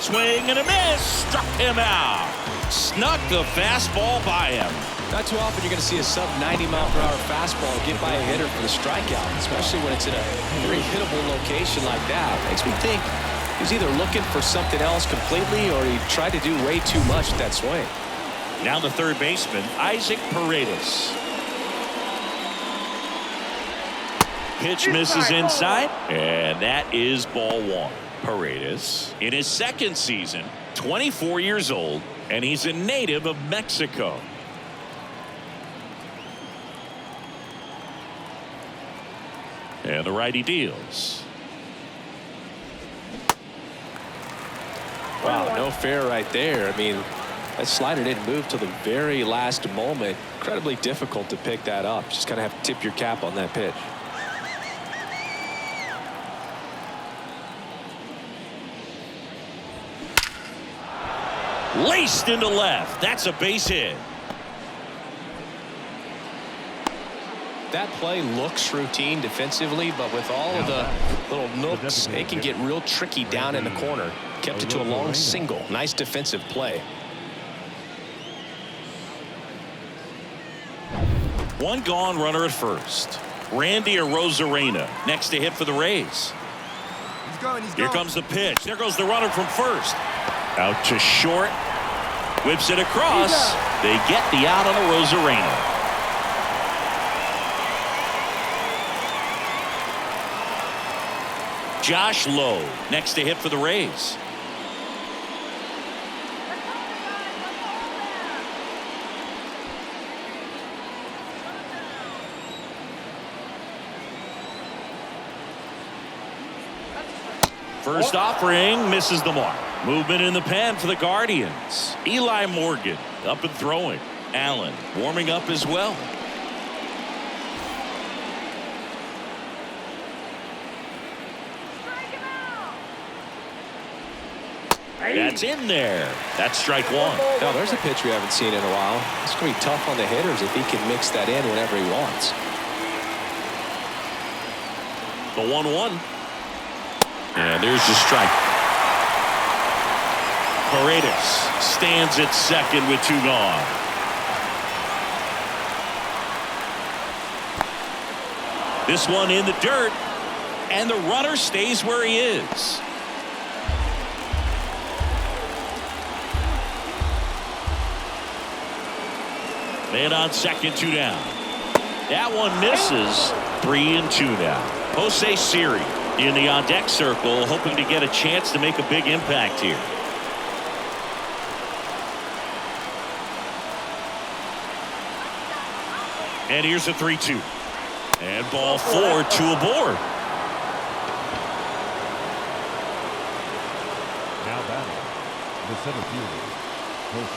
Swing and a miss. Struck him out. Snuck the fastball by him. Not too often you're going to see a sub-90-mile-per-hour fastball get by a hitter for the strikeout, especially when it's in a very hittable location like that. Makes me think he's either looking for something else completely or he tried to do way too much with that swing. Now the third baseman, Isaac Paredes. Pitch misses inside, and that is ball one. Paredes, in his second season, 24 years old, and he's a native of Mexico. And the righty deals. Wow, no fair right there. I mean, that slider didn't move till the very last moment. Incredibly difficult to pick that up. Just kind of have to tip your cap on that pitch. Laced into left. That's a base hit. That play looks routine defensively, but with all of the little nooks, it can get real tricky down in the corner. Kept it to a long single. Nice defensive play. One gone, runner at first. Randy Arozarena next to hit for the Rays. Here comes the pitch. There goes the runner from first. Out to short. Whips it across. They get the out on Arozarena. Josh Lowe next to hit for the Rays. First offering misses the mark. Movement in the pen for the Guardians. Eli Morgan up and throwing. Allen warming up as well. That's in there. That's strike one. Now there's a pitch we haven't seen in a while. It's going to be tough on the hitters if he can mix that in whenever he wants. The 1-1. And there's the strike. Paredes stands at second with two gone. This one in the dirt, and the runner stays where he is. Man on second, two down. That one misses. 3-2 now. Jose Siri in the on-deck circle, hoping to get a chance to make a big impact here. And here's a 3-2. And ball four, two aboard. Now batting, the center fielder.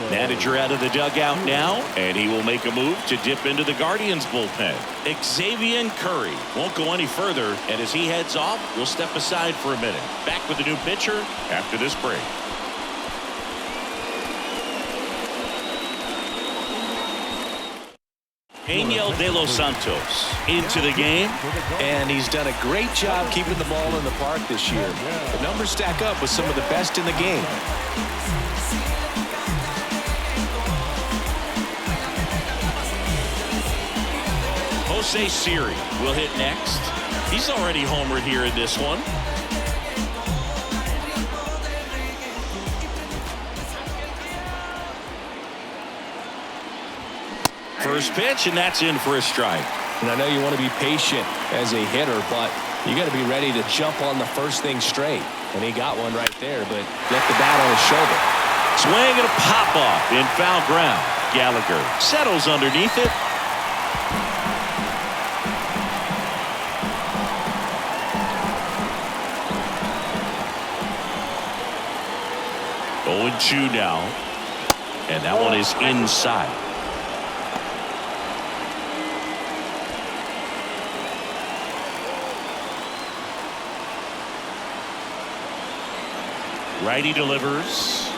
Manager out of the dugout now, and he will make a move to dip into the Guardians bullpen. Xzavion Curry won't go any further, and as he heads off, we'll step aside for a minute. Back with the new pitcher after this break. Angel De Los Santos into the game, and he's done a great job keeping the ball in the park this year. The numbers stack up with some of the best in the game. Jose Siri will hit next. He's already homered here in this one. First pitch, and that's in for a strike. And I know you want to be patient as a hitter, but you got to be ready to jump on the first thing straight. And he got one right there, but left the bat on his shoulder. Swing and a pop off in foul ground. Gallagher settles underneath it. Oh, 2 now, and that one is inside. Righty delivers.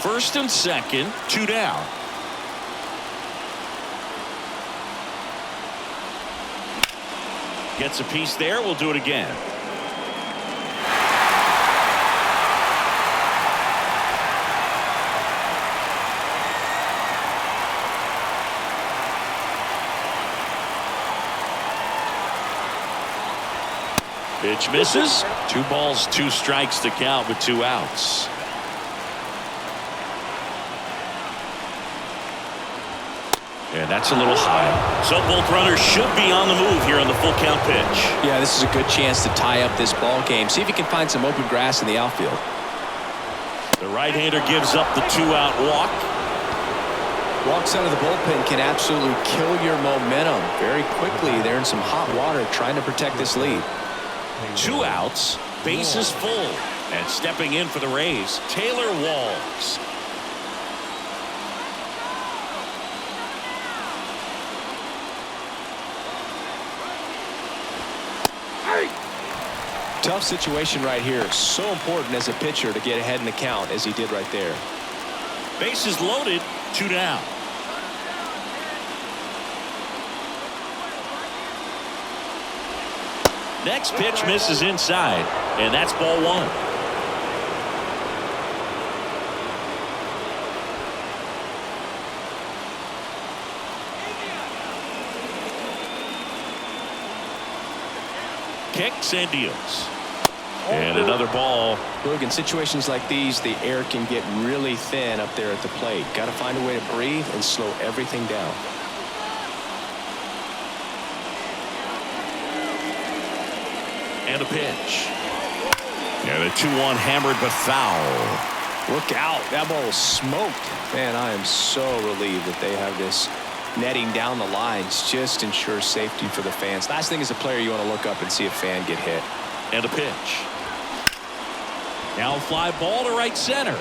First and second, 2 down. Gets a piece there. We'll do it again. Pitch misses. 2 balls, 2 strikes to count with 2 outs. And that's a little high. So both runners should be on the move here on the full count pitch. Yeah, this is a good chance to tie up this ball game. See if you can find some open grass in the outfield. The right-hander gives up the 2-out walk. Walks out of the bullpen can absolutely kill your momentum very quickly. They're in some hot water trying to protect this lead. 2 outs, bases full. And stepping in for the Rays, Taylor Walls. Tough situation right here. So important as a pitcher to get ahead in the count as he did right there. Bases loaded, 2 down. Next pitch misses inside, and that's ball 1. Kicks and deals. And another ball. Look, in situations like these, the air can get really thin up there at the plate. Got to find a way to breathe and slow everything down. And a pitch. And a 2-1 hammered but foul. Look out. That ball was smoked. Man, I am so relieved that they have this netting down the lines. Just ensures safety for the fans. Last thing as a player, you want to look up and see a fan get hit. And a pitch. Now fly ball to right center.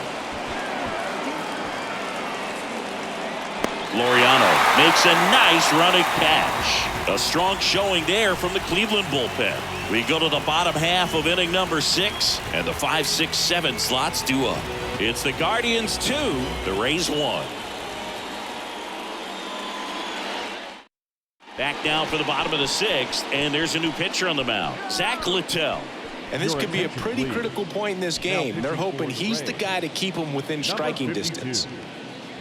Laureano makes a nice running catch. A strong showing there from the Cleveland bullpen. We go to the bottom half of inning number 6, and the 5, 6, 7 slots due up. It's the Guardians 2, the Rays 1. Back down for the bottom of the 6th, and there's a new pitcher on the mound, Zach Littell. And this could be a pretty critical point in this game. They're hoping he's the guy to keep them within striking distance.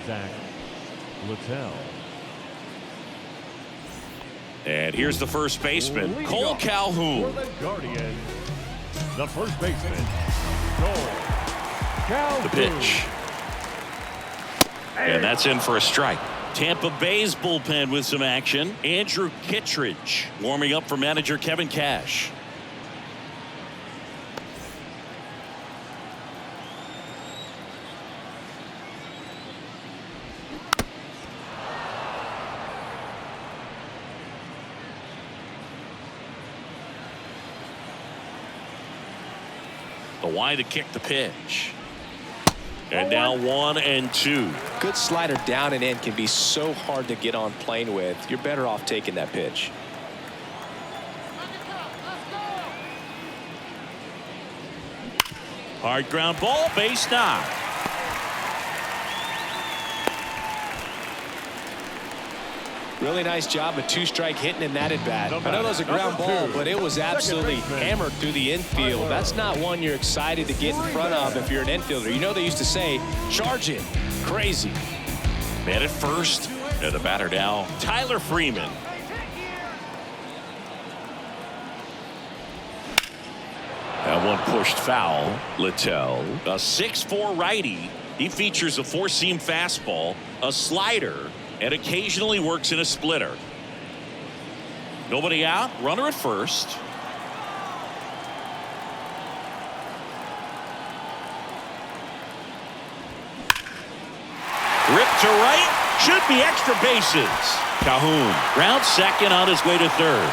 Zach Littell. And here's the first baseman, Cole Calhoun. For the Guardians, the first baseman, Cole Calhoun. The pitch. And that's in for a strike. Tampa Bay's bullpen with some action. Andrew Kittredge warming up for manager Kevin Cash. The wide to kick the pitch. And now 1 and 2. Good slider down and in can be so hard to get on plane with. You're better off taking that pitch. Hard ground ball, base knock. Really nice job of 2-strike hitting in that at bat. I know that was a ground ball, but it was absolutely hammered through the infield. That's not one you're excited to get in front of if you're an infielder. You know they used to say, charge it. Crazy. Man at first, and the batter now, Tyler Freeman. That one pushed foul. Littell, a 6'4" righty. He features a 4-seam fastball, a slider, and occasionally works in a splitter. Nobody out, runner at first. Rip to right, should be extra bases. Calhoun rounds second on his way to third.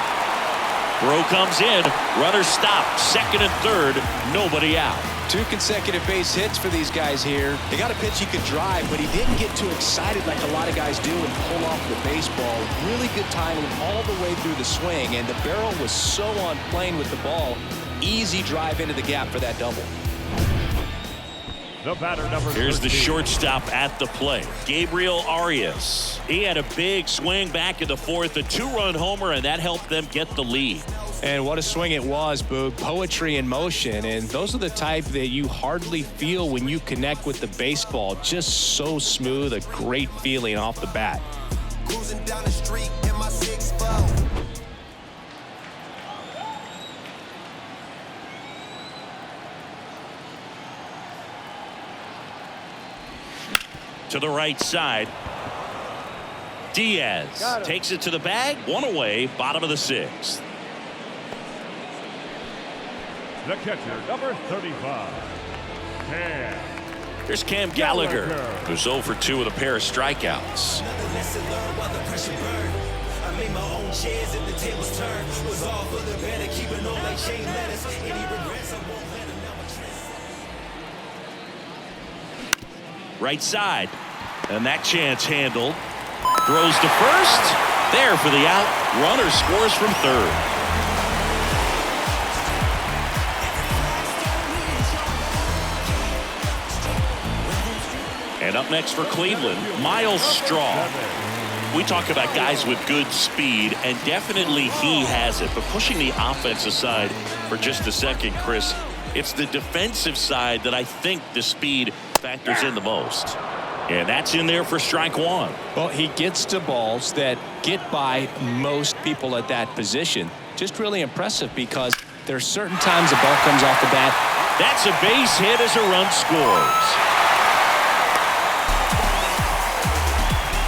Throw comes in. Runner stopped. Second and third. Nobody out. 2 consecutive base hits for these guys here. They got a pitch he could drive, but he didn't get too excited like a lot of guys do and pull off the baseball. Really good timing all the way through the swing, and the barrel was so on plane with the ball. Easy drive into the gap for that double. The batter, number Here's 13. the shortstop at the plate, Gabriel Arias. He had a big swing back in the fourth, a 2-run homer, and that helped them get the lead. And what a swing it was, Boog. Poetry in motion, and those are the type that you hardly feel when you connect with the baseball. Just so smooth, a great feeling off the bat. Cruising down the street in my 6'4". To the right side. Diaz takes it to the bag. 1 away, bottom of the 6th. The catcher, number 35. Cam. Here's Cam Gallagher, who's 0 for 2 with a pair of strikeouts. Lesson learned while the pressure burned. I made my own chairs and the tables turned. Was all for the better, keeping on like chain letters. Any regrets, I won't let them know. Right side. And that chance handled. Throws to first. There for the out. Runner scores from third. And up next for Cleveland, Miles Straw. We talk about guys with good speed, and definitely he has it. But pushing the offense aside for just a second, Chris, it's the defensive side that I think the speed factors in the most. And that's in there for strike 1. Well, he gets to balls that get by most people at that position. Just really impressive because there are certain times the ball comes off the bat. That's a base hit as a run scores.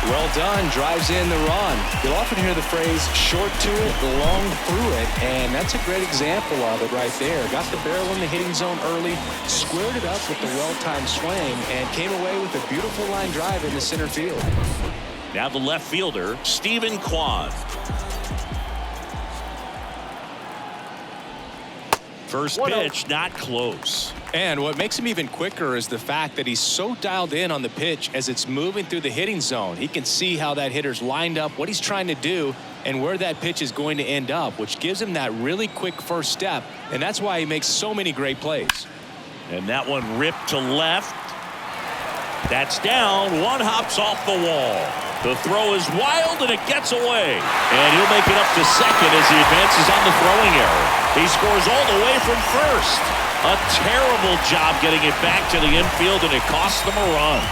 Well done, drives in the run. You'll often hear the phrase short to it, long through it, and that's a great example of it right there. Got the barrel in the hitting zone early, squared it up with the well-timed swing, and came away with a beautiful line drive in the center field. Now the left fielder, Stephen Kwan. First pitch, not close. And what makes him even quicker is the fact that he's so dialed in on the pitch as it's moving through the hitting zone. He can see how that hitter's lined up, what he's trying to do, and where that pitch is going to end up, which gives him that really quick first step, and that's why he makes so many great plays. And that one ripped to left. That's down. One hops off the wall. The throw is wild, and it gets away. And he'll make it up to second as he advances on the throwing error. He scores all the way from first. A terrible job getting it back to the infield, and it costs them a run.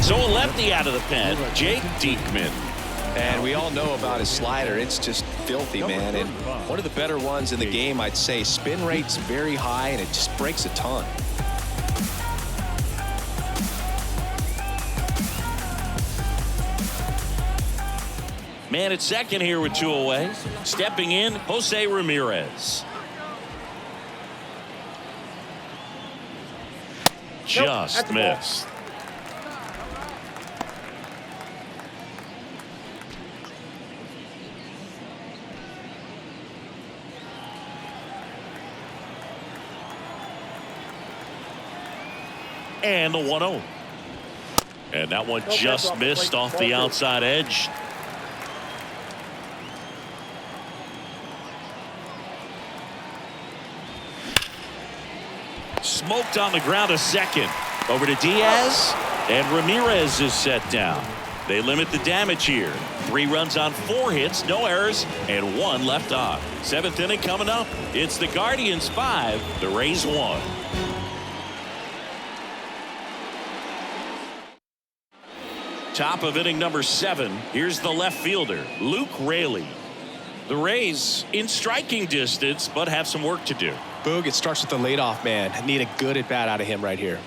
So a lefty out of the pen, Jake Diekman. And we all know about his slider. It's just filthy, man. And one of the better ones in the game, I'd say. Spin rate's very high, and it just breaks a ton. Man at second here with 2 away. Stepping in, Jose Ramirez. Just missed. And the 1-0. And that one just missed off the outside edge. Smoked on the ground a second. Over to Diaz. And Ramirez is set down. They limit the damage here. 3 runs on 4 hits, no errors, and 1 left on. 7th inning coming up. It's the Guardians 5, the Rays 1. Top of inning number 7. Here's the left fielder, Luke Raley. The Rays in striking distance, but have some work to do. Boog, it starts with the leadoff man. Need a good at bat out of him right here.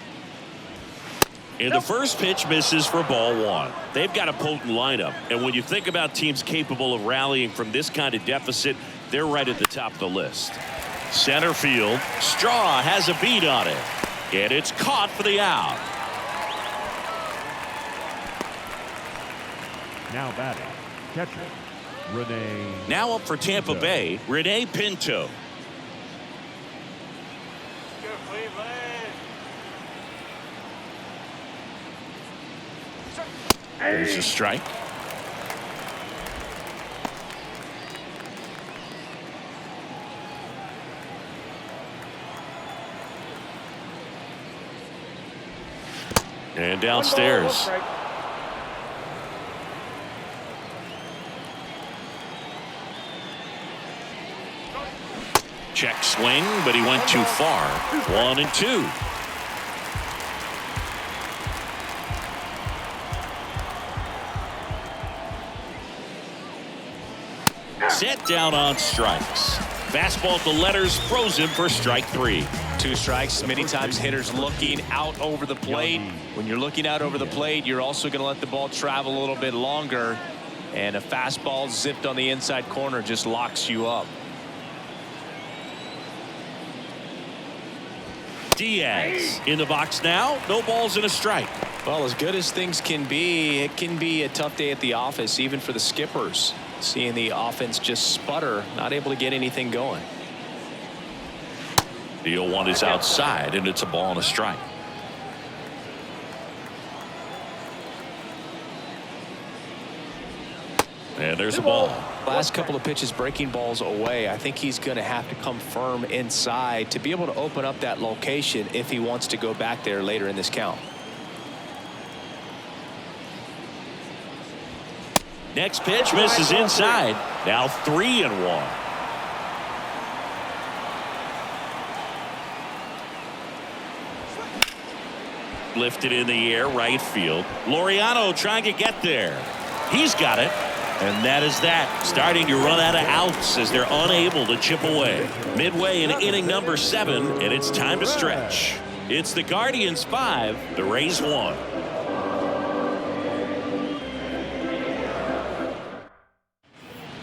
And the first pitch misses for ball 1. They've got a potent lineup, and when you think about teams capable of rallying from this kind of deficit, they're right at the top of the list. Center field, Straw has a beat on it, and it's caught for the out. Now batting, catcher, Renee. Now up for Tampa Bay, Renee Pinto. There's a strike. And downstairs. Check swing, but he went too far. 1-2. Set down on strikes. Fastball at the letters, frozen for strike 3. 2 strikes. Many times hitters looking out over the plate. When you're looking out over the plate, you're also going to let the ball travel a little bit longer. And a fastball zipped on the inside corner just locks you up. Diaz in the box now. No balls and a strike. Well, as good as things can be, it can be a tough day at the office, even for the skippers. Seeing the offense just sputter, not able to get anything going. The 0-1 is outside, and it's a ball and a strike. And there's a ball. Last couple of pitches breaking balls away. I think he's going to have to come firm inside to be able to open up that location if he wants to go back there later in this count. Next pitch misses inside. Now 3-1. Lifted in the air, right field. Laureano trying to get there. He's got it. And that is that. Starting to run out of outs as they're unable to chip away. Midway in inning number 7, and it's time to stretch. It's the Guardians 5, the Rays 1.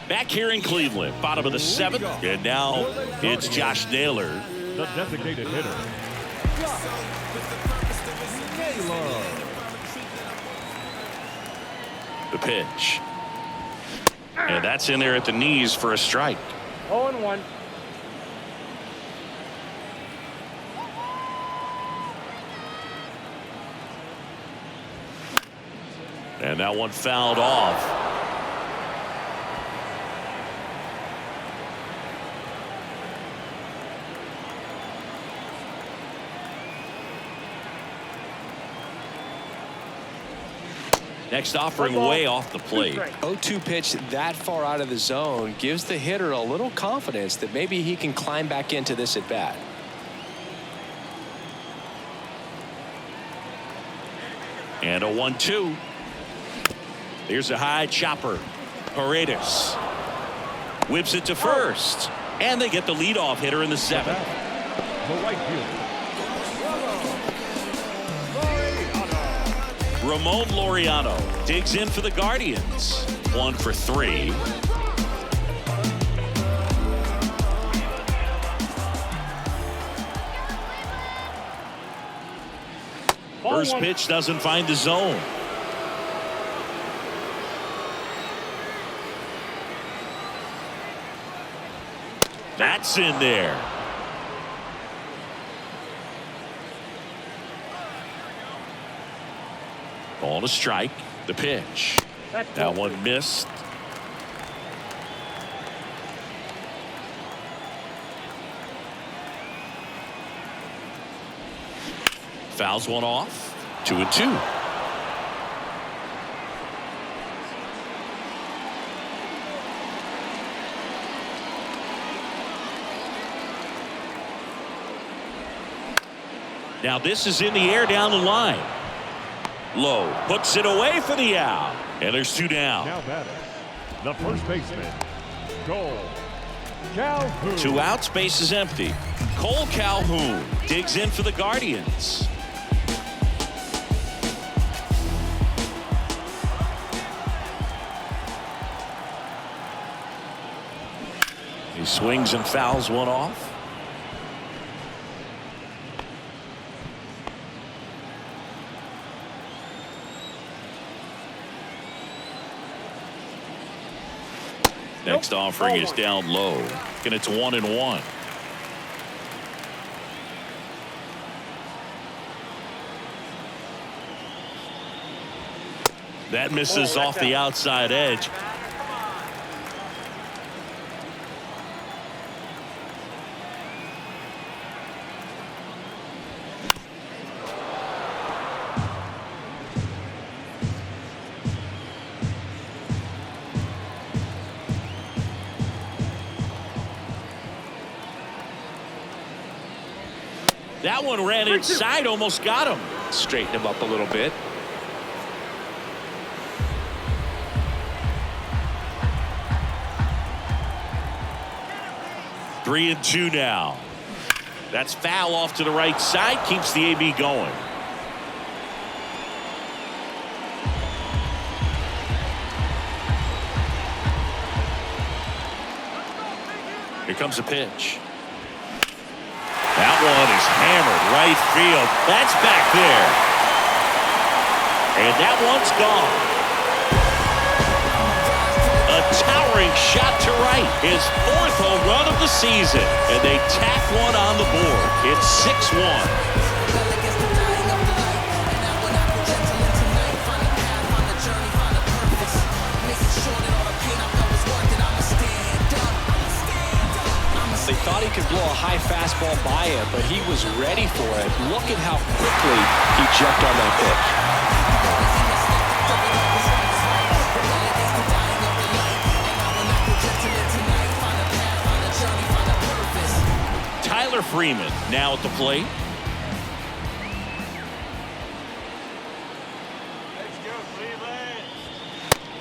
Back here in Cleveland, bottom of the 7th, and now it's Josh Naylor. The designated hitter. Naylor. The pitch. And that's in there at the knees for a strike. 0-1. And that one fouled off. Next offering way off the plate. 0-2 pitch that far out of the zone gives the hitter a little confidence that maybe he can climb back into this at bat. And a 1-2. Here's a high chopper. Paredes whips it to first. And they get the leadoff hitter in the 7th. The right fielder. Ramon Laureano digs in for the Guardians. 1 for 3. First pitch doesn't find the zone. That's in there. On a strike. The pitch. That one missed. Fouls one off. 2-2. Now this is in the air down the line. Low puts it away for the out. And there's 2 down. Now batting, the first baseman, Cole Calhoun. 2 outs, base is empty. Cole Calhoun digs in for the Guardians. He swings and fouls one off. Next offering is down low, and it's 1-1. That misses off the outside edge. That one ran inside, almost got him. Straighten him up a little bit. Three and two now. That's foul off to the right side, keeps the AB going. Here comes a pitch. That one is hammered right field. That's back there. And that one's gone. A towering shot to right. His 4th home run of the season. And they tack one on the board. It's 6-1. They thought he could blow a high fastball by him, but he was ready for it. Look at how quickly he jumped on that pitch. Tyler Freeman now at the plate.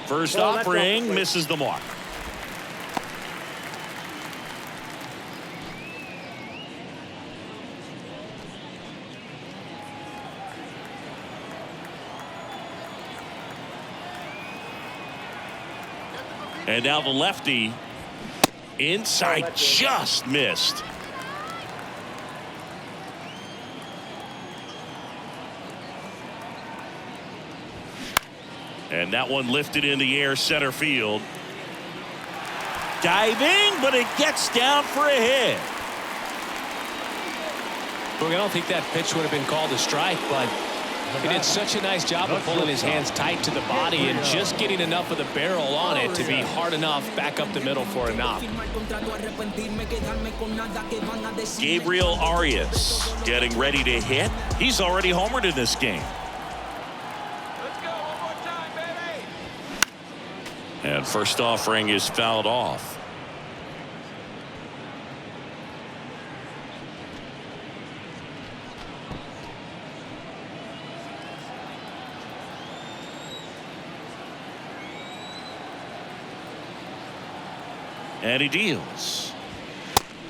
First offering misses the mark. And now the lefty inside, just missed. And that one lifted in the air, center field. Diving, but it gets down for a hit. Look, I don't think that pitch would have been called a strike, but he did such a nice job of pulling his hands tight to the body and just getting enough of the barrel on it to be hard enough back up the middle for a knock. Gabriel Arias getting ready to hit. He's already homered in this game. And first offering is fouled off. And he deals.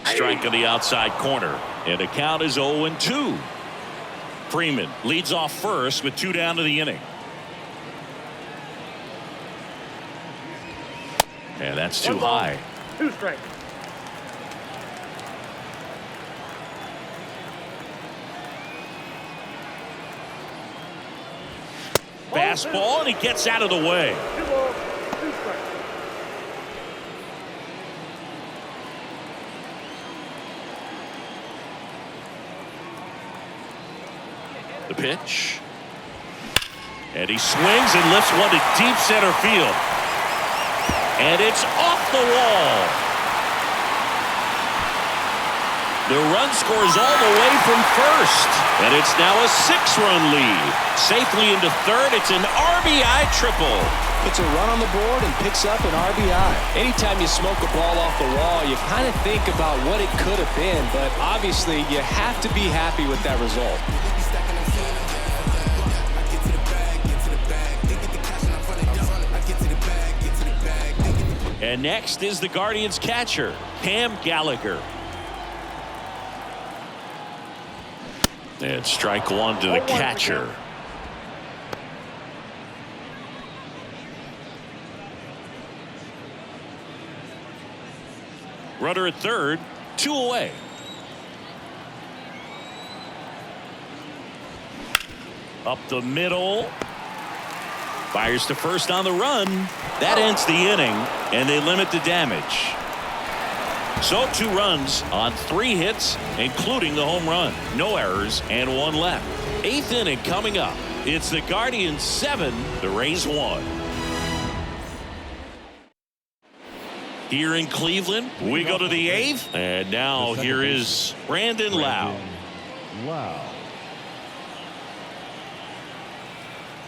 Strike on the outside corner. And the count is 0-2. Freeman leads off first with 2 down to the inning. And that's too high. 2 strikes. Fastball, and he gets out of the way. 2 balls, 2 strikes. The pitch. And he swings and lifts one to deep center field. And it's off the wall. The run scores all the way from first. And it's now a 6-run lead. Safely into third. It's an RBI triple. Puts a run on the board and picks up an RBI. Anytime you smoke a ball off the wall, you kind of think about what it could have been, but obviously you have to be happy with that result. And next is the Guardians catcher, Cam Gallagher. And strike one to the catcher. Runner at third, 2 away. Up the middle. Fires to first on the run. That ends the inning, and they limit the damage. So 2 runs on 3 hits, including the home run. No errors and 1 left. 8th inning coming up. It's the Guardians 7, the Rays 1. Here in Cleveland, we go to the 8th, and now here is Brandon Lau.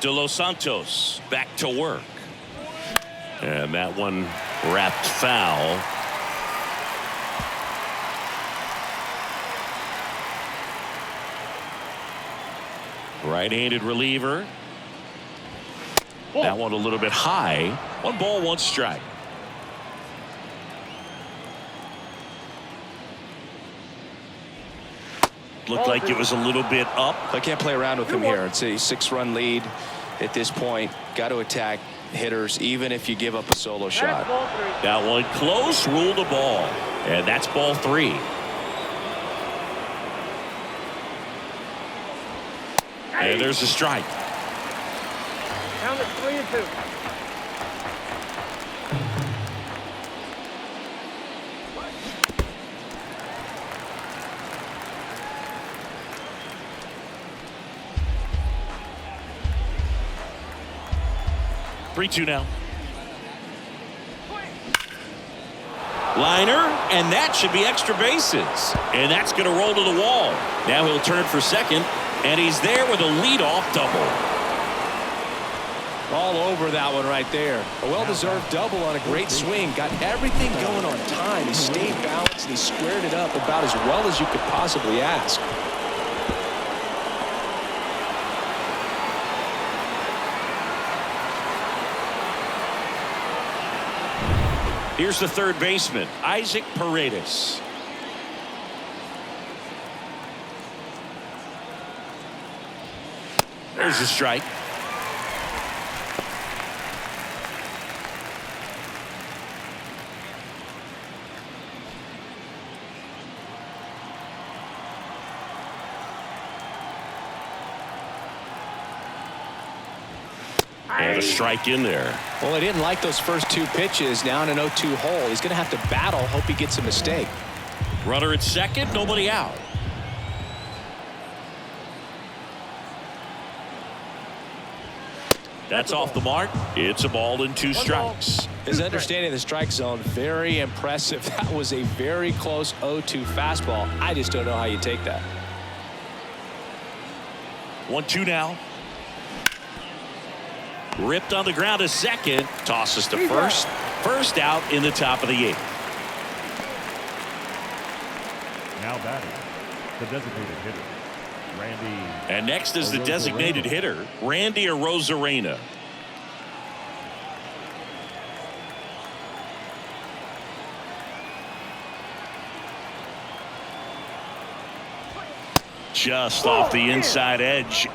De Los Santos back to work. And that one wrapped foul. Right-handed reliever. That one a little bit high. 1 ball, 1 strike. Looked like it was a little bit up. I can't play around with him here. It's a 6-run lead at this point. Got to attack hitters, even if you give up a solo shot. That one close, ruled a ball. And that's ball 3. And there's a strike. Count it 3-2. 3-2 now. Liner, and that should be extra bases. And that's going to roll to the wall. Now he'll turn for second, and he's there with a leadoff double. All over that one right there. A well-deserved double on a great swing. Got everything going on time. He stayed balanced and he squared it up about as well as you could possibly ask. Here's the third baseman, Isaac Paredes. There's a strike. And a strike in there. Well, he didn't like those first 2 pitches. Now in an 0-2 hole. He's going to have to battle. Hope he gets a mistake. Runner at second, nobody out. That's off the mark. It's a ball and 2 strikes. His understanding of the strike zone, very impressive. That was a very close 0-2 fastball. I just don't know how you take that. 1-2 now. Ripped on the ground to second. Tosses to first. First out in the top of the 8th. Now batting, the designated hitter, Randy. And next is the designated hitter, Randy Arozarena. Just off the inside edge.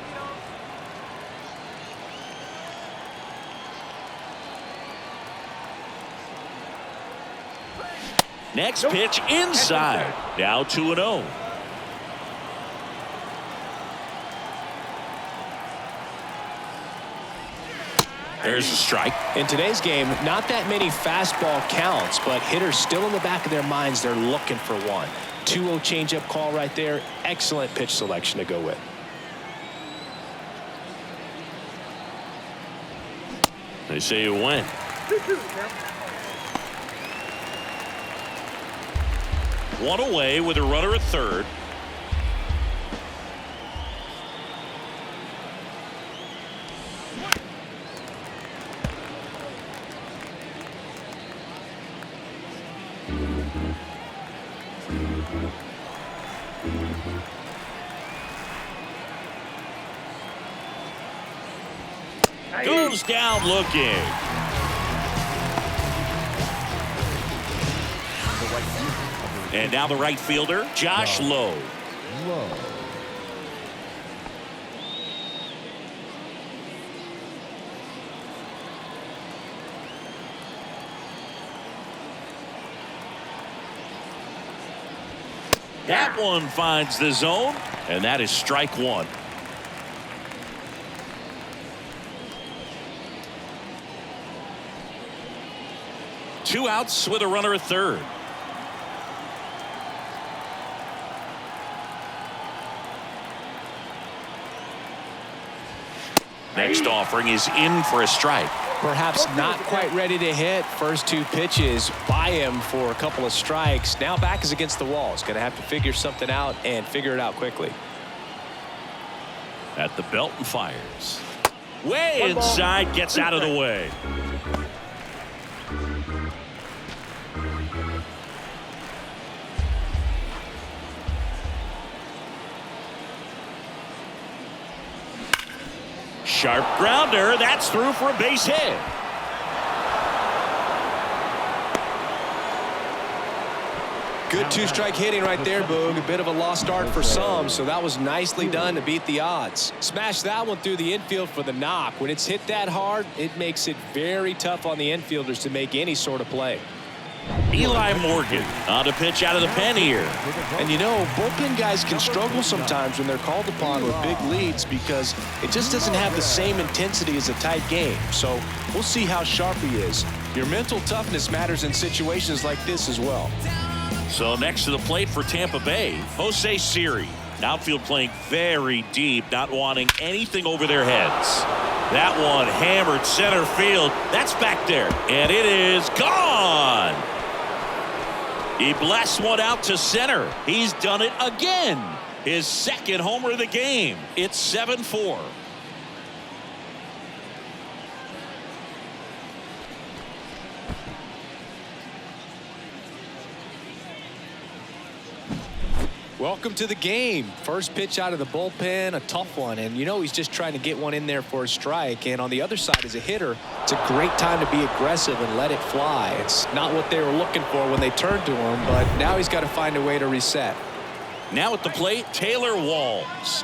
Next pitch inside. Now 2-0. There's a strike. In today's game, not that many fastball counts, but hitters still in the back of their minds, they're looking for one. 2-0 changeup call right there. Excellent pitch selection to go with. They say it went. One away with a runner at third. Goes down looking. And now the right fielder, Josh Lowe. That one finds the zone, and that is strike 1. 2 outs with a runner at third. Next offering is in for a strike. Perhaps not quite ready to hit. First 2 pitches by him for a couple of strikes. Now back is against the wall. He's going to have to figure something out and figure it out quickly. At the belt and fires. Way inside, gets out of the way. Sharp grounder. That's through for a base hit. Good 2-strike hitting right there, Boog. A bit of a lost start for some, so that was nicely done to beat the odds. Smash that one through the infield for the knock. When it's hit that hard, it makes it very tough on the infielders to make any sort of play. Eli Morgan on to pitch out of the pen here. And you know, bullpen guys can struggle sometimes when they're called upon with big leads because it just doesn't have the same intensity as a tight game. So we'll see how sharp he is. Your mental toughness matters in situations like this as well. So next to the plate for Tampa Bay, Jose Siri. Outfield playing very deep, not wanting anything over their heads. That one hammered center field. That's back there, and it is gone. He blasts one out to center. He's done it again. His second homer of the game. It's 7-4. Welcome to the game. First pitch out of the bullpen, a tough one. And you know he's just trying to get one in there for a strike. And on the other side as a hitter, it's a great time to be aggressive and let it fly. It's not what they were looking for when they turned to him, but now he's got to find a way to reset. Now at the plate, Taylor Walls.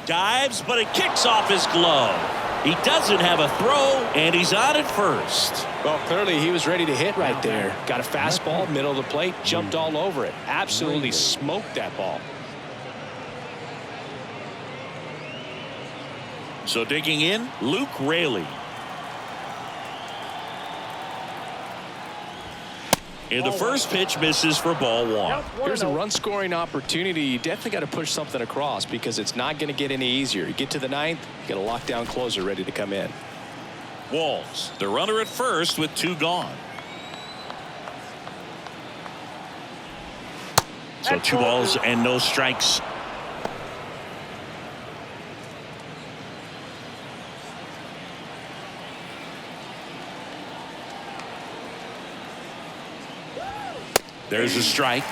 Dives, but it kicks off his glove. He doesn't have a throw, and he's on at first. Well, clearly he was ready to hit right there. Got a fastball, middle of the plate, jumped all over it. Absolutely smoked that ball. So digging in, Luke Raley. And the first pitch misses for ball 1. Here's a run-scoring opportunity. You definitely got to push something across because it's not going to get any easier. You get to the 9th, you got a lockdown closer ready to come in. Walls, the runner at first with 2 gone. So 2 balls and no strikes. There's a strike.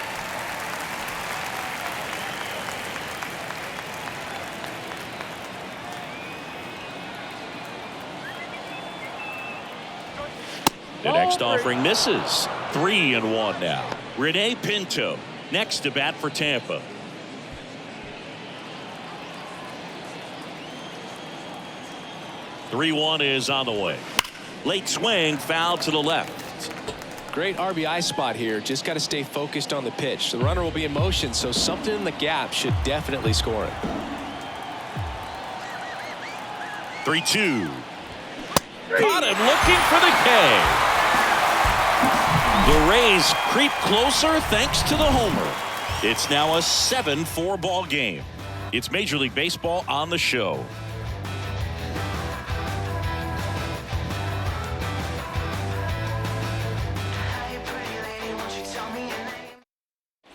The next offering misses. 3-1 now. Rene Pinto next to bat for Tampa. (3-1) is on the way. Late swing, foul to the left. Great RBI spot here. Just got to stay focused on the pitch. The runner will be in motion, so something in the gap should definitely score it. 3-2. Caught him looking for the K. The Rays creep closer thanks to the homer. It's now a 7-4 ball game. It's Major League Baseball on the show.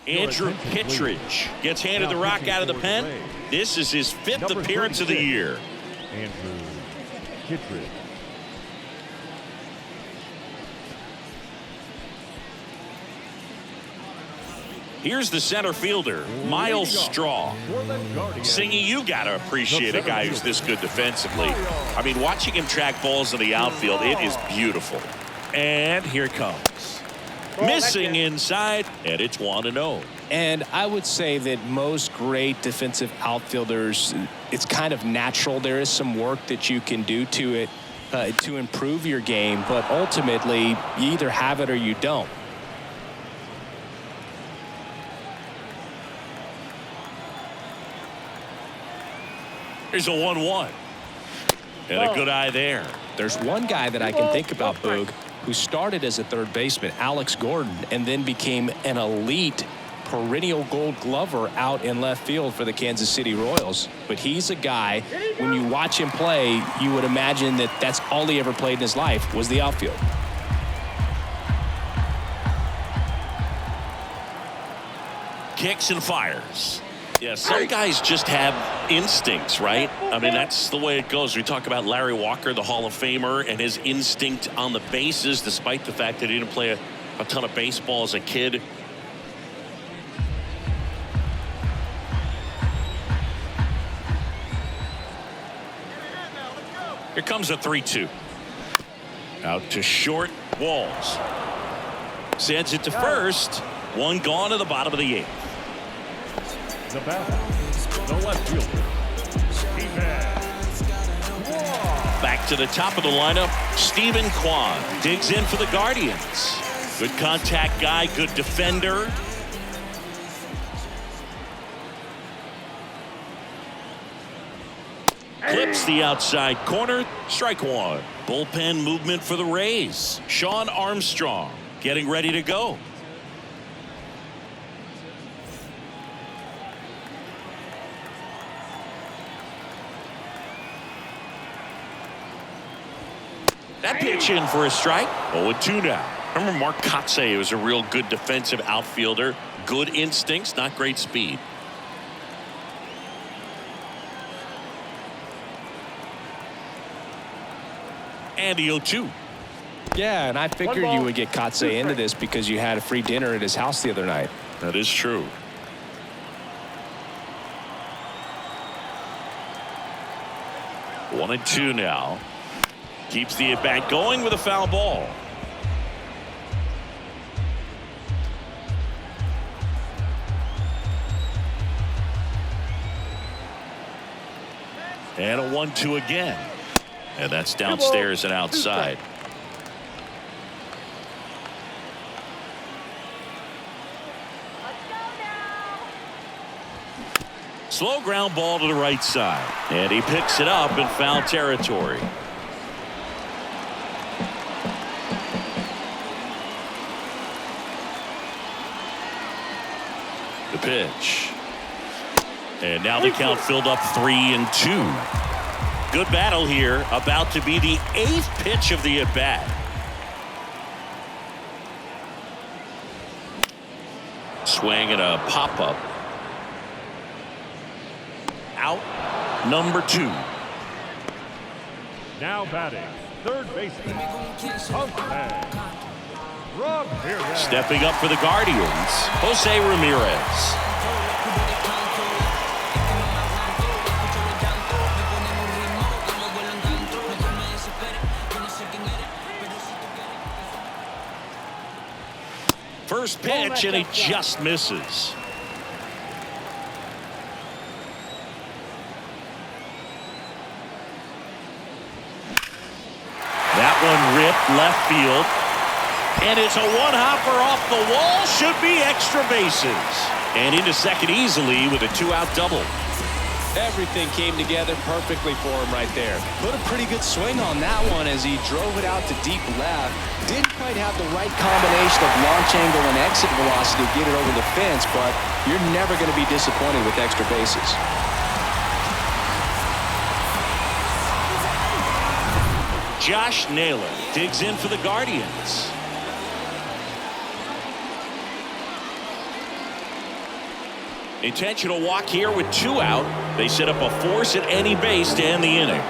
Andrew Kittredge gets handed the rock out of the pen. This is his 5th appearance of the year. Andrew Kittredge. Here's the center fielder, Miles Straw. Singy, you gotta appreciate a guy who's this good defensively. I mean, watching him track balls in the outfield, it is beautiful. And here it comes. Missing inside, and it's 1-0. And I would say that most great defensive outfielders, it's kind of natural. There is some work that you can do to it to improve your game, but ultimately you either have it or you don't. Here's a 1-1. And a good eye there. There's one guy that I can think about, Boog, who started as a third baseman, Alex Gordon, and then became an elite perennial Gold Glover out in left field for the Kansas City Royals. But he's a guy, when you watch him play, you would imagine that that's all he ever played in his life was the outfield. Kicks and fires. Yeah, some guys just have instincts, right? I mean, that's the way it goes. We talk about Larry Walker, the Hall of Famer, and his instinct on the bases, despite the fact that he didn't play a ton of baseball as a kid. Here comes a 3-2. Out to short, Walls. Sends it to first. One gone to the bottom of the 8th. The batter, the left fielder, Back to the top of the lineup, Stephen Kwan digs in for the Guardians. Good contact guy, good defender. Clips the outside corner, strike one. Bullpen movement for the Rays. Sean Armstrong getting ready to go. That pitch in for a strike. 0-2 now. I remember Mark Kotze was a real good defensive outfielder. Good instincts, not great speed. And the 0-2. Yeah, and I figured you would get Kotze into this because you had a free dinner at his house the other night. That is true. One and two now. Keeps the at-bat going with a foul ball. And a 1-2 again. And that's downstairs and outside. Slow ground ball to the right side. And he picks it up in foul territory. The pitch. And now the count filled up 3-2. Good battle here. About to be the 8th pitch of the at-bat. Swing and a pop-up. Out. Number 2. now batting, third baseman, Stepping up for the Guardians, Jose Ramirez. First pitch, and he just misses. That one ripped left field. And it's a one-hopper off the wall. Should be extra bases. And into second easily with a two-out double. Everything came together perfectly for him right there. Put a pretty good swing on that one as he drove it out to deep left. Didn't quite have the right combination of launch angle and exit velocity to get it over the fence, but you're never going to be disappointed with extra bases. Josh Naylor digs in for the Guardians. Intentional walk here with two out. They set up a force at any base to end the inning.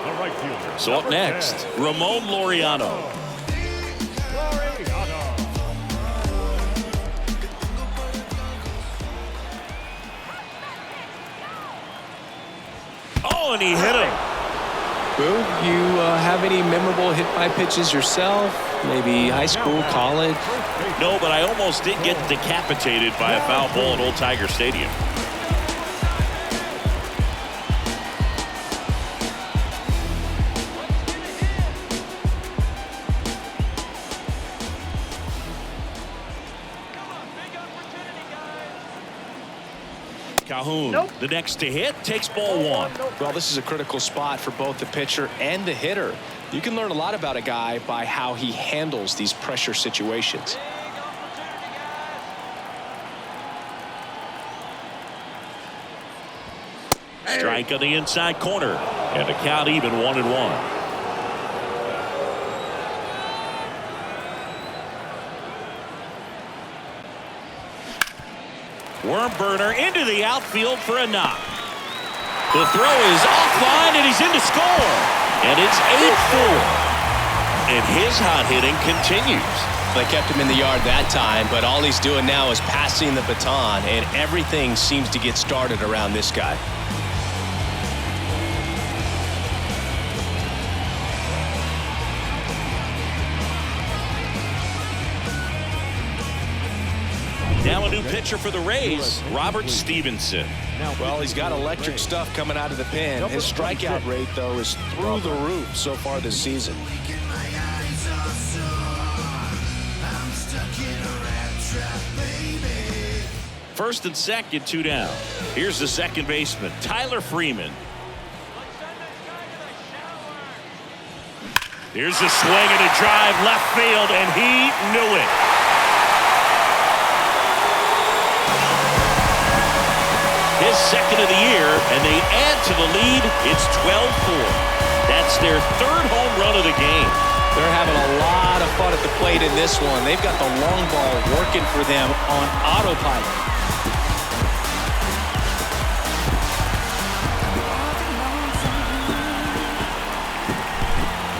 The right fielder. So up next, Ramon Laureano. Oh, and he hit him. Boo, you have any memorable hit by pitches yourself? Maybe high school, college? No, but I almost did get decapitated by a foul ball at Old Tiger Stadium. Calhoun, Nope. the next to hit, takes ball one. Well, this is a critical spot for both the pitcher and the hitter. You can learn a lot about a guy by how he handles these pressure situations. Strike on the inside corner, and the count even 1-1. Worm burner into the outfield for a knock. The throw is offline, and he's in to score. And it's 8-4. And his hot hitting continues. They kept him in the yard that time, but all he's doing now is passing the baton, and everything seems to get started around this guy. Now a new pitcher for the Rays, Robert Stevenson. Well, he's got electric stuff coming out of the pen. His strikeout rate, though, is through the roof so far this season. First and second, 2 down. Here's the second baseman, Tyler Freeman. Here's a swing and a drive left field, and he knew it. His second of the year, and they add to the lead. It's 12-4. That's their third home run of the game. They're having a lot of fun at the plate in this one. They've got the long ball working for them on autopilot.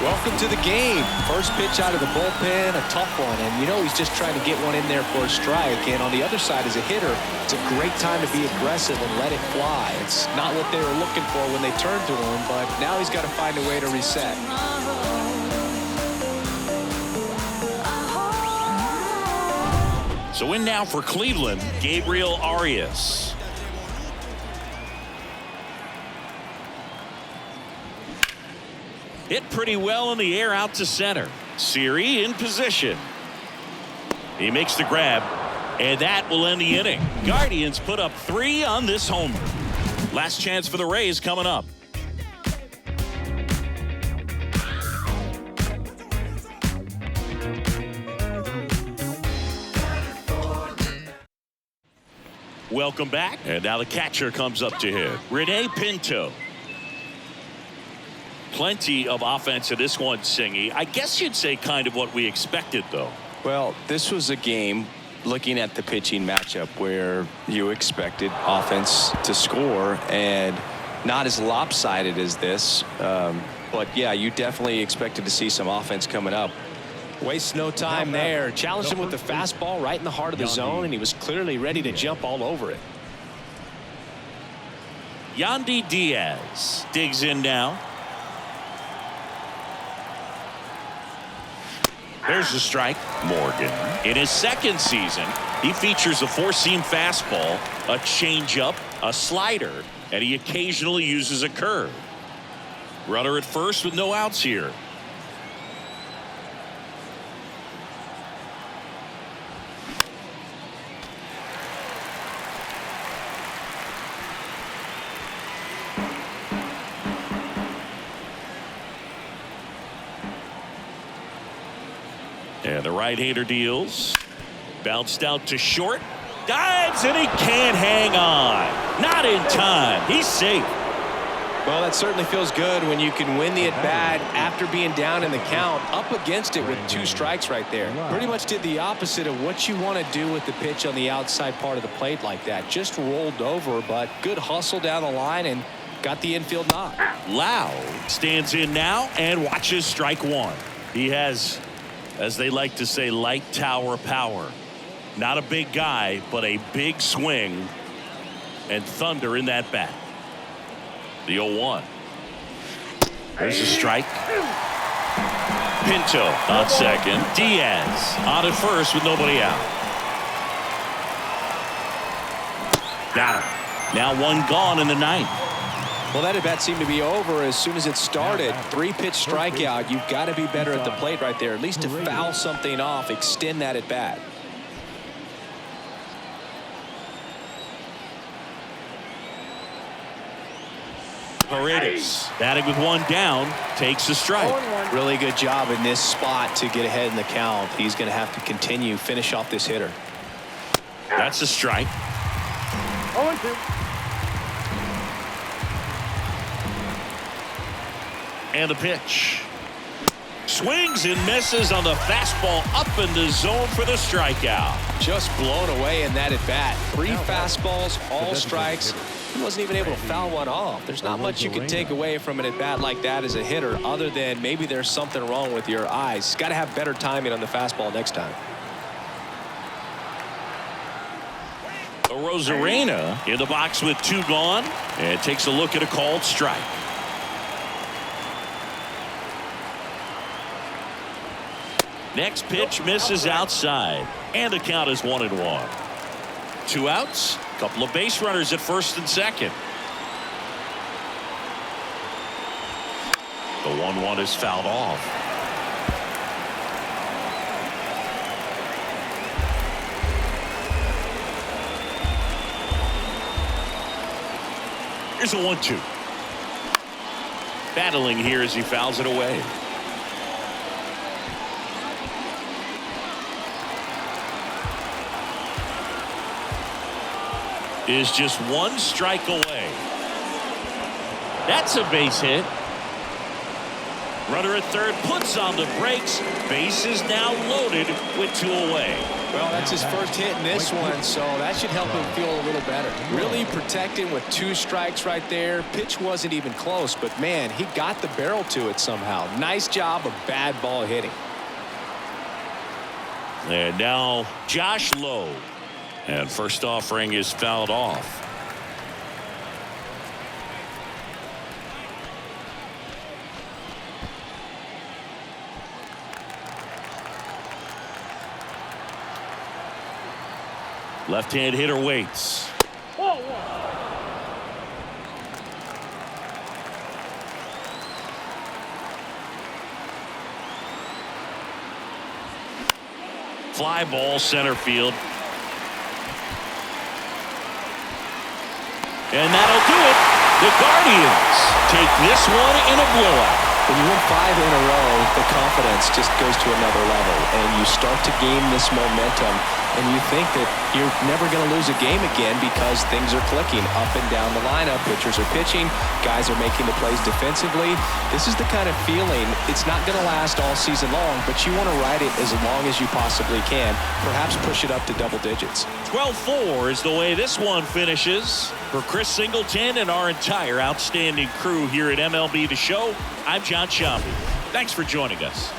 Welcome to the game. First pitch out of the bullpen, a tough one. And you know he's just trying to get one in there for a strike. And on the other side, as a hitter, it's a great time to be aggressive and let it fly. It's not what they were looking for when they turned to him, but now he's got to find a way to reset. So in now for Cleveland, Gabriel Arias. Hit pretty well in the air out to center. Siri in position. He makes the grab, and that will end the inning. Guardians put up 3 on this homer. Last chance for the Rays coming up. Welcome back, and now the catcher comes up to hit. Rene Pinto. Plenty of offense in this one, Singy. I guess you'd say kind of what we expected, though. Well, this was a game, looking at the pitching matchup, where you expected offense to score, and not as lopsided as this. But, yeah, you definitely expected to see some offense coming up. Wastes no time there. Challenged him with the fastball right in the heart of the zone, and he was clearly ready to jump all over it. Yandy Diaz digs in now. There's the strike. Morgan. In his second season, he features a 4-seam fastball, a changeup, a slider, and he occasionally uses a curve. Runner at first with no outs here. And the right-hander deals. Bounced out to short. Dives, and he can't hang on. Not in time. He's safe. Well, that certainly feels good when you can win the at-bat after being down in the count, up against it with 2 strikes right there. Pretty much did the opposite of what you want to do with the pitch on the outside part of the plate like that. Just rolled over, but good hustle down the line and got the infield knock. Loud stands in now and watches strike 1. He has, as they like to say, light tower power. Not a big guy, but a big swing and thunder in that bat. The 0-1. There's a strike. Pinto on second. Diaz on at first with nobody out. Got him. Now 1 gone in the 9th. Well, that at bat seemed to be over as soon as it started. 3-pitch strikeout. You've got to be better at the plate right there, at least to foul something off, extend that at bat. Paredes batting with one down, takes a strike. Really good job in this spot to get ahead in the count. He's going to have to continue, finish off this hitter. That's a strike. 0-2. And a pitch. Swings and misses on the fastball up in the zone for the strikeout. Just blown away in that at bat. 3 fastballs, all strikes. He wasn't even able to foul one off. There's not much you can take away from an at bat like that as a hitter, other than maybe there's something wrong with your eyes. Got to have better timing on the fastball next time. Rosarena in the box with 2 gone, and takes a look at a called strike. Next pitch misses outside, and the count is 1-1. 2 outs, a couple of base runners at first and second. The 1-1 is fouled off. Here's a 1-2. Battling here as he fouls it away. Is just 1 strike away. That's a base hit. Runner at third puts on the brakes. Base is now loaded with 2 away. Well, that's his first hit in this one, so that should help him feel a little better. Really protecting with 2 strikes right there. Pitch wasn't even close, but man, he got the barrel to it somehow. Nice job of bad ball hitting. And now Josh Lowe. And first offering is fouled off. Left-hand hitter waits. Fly ball center field. And that'll do it. The Guardians take this one in a blowout. When you win 5 in a row, the confidence just goes to another level, and you start to gain this momentum, and you think that you're never going to lose a game again because things are clicking up and down the lineup. Pitchers are pitching, guys are making the plays defensively. This is the kind of feeling, it's not going to last all season long, but you want to ride it as long as you possibly can, perhaps push it up to double digits. 12-4 is the way this one finishes. For Chris Singleton and our entire outstanding crew here at MLB The Show, I'm John Shambi. Thanks for joining us.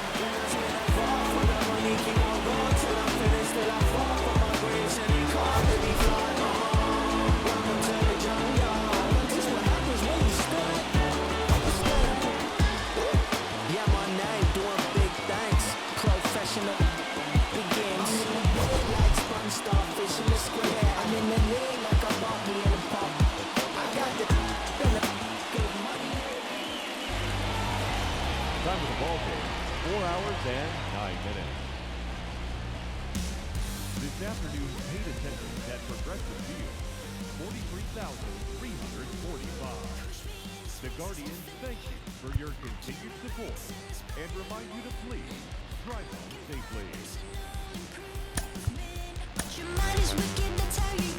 Time of the ball game, 4 hours and 9 minutes. This afternoon, paid attendance at Progressive Field, 43,345. The Guardians thank you for your continued support and remind you to please drive home safely. Your mind is wicked, that's how you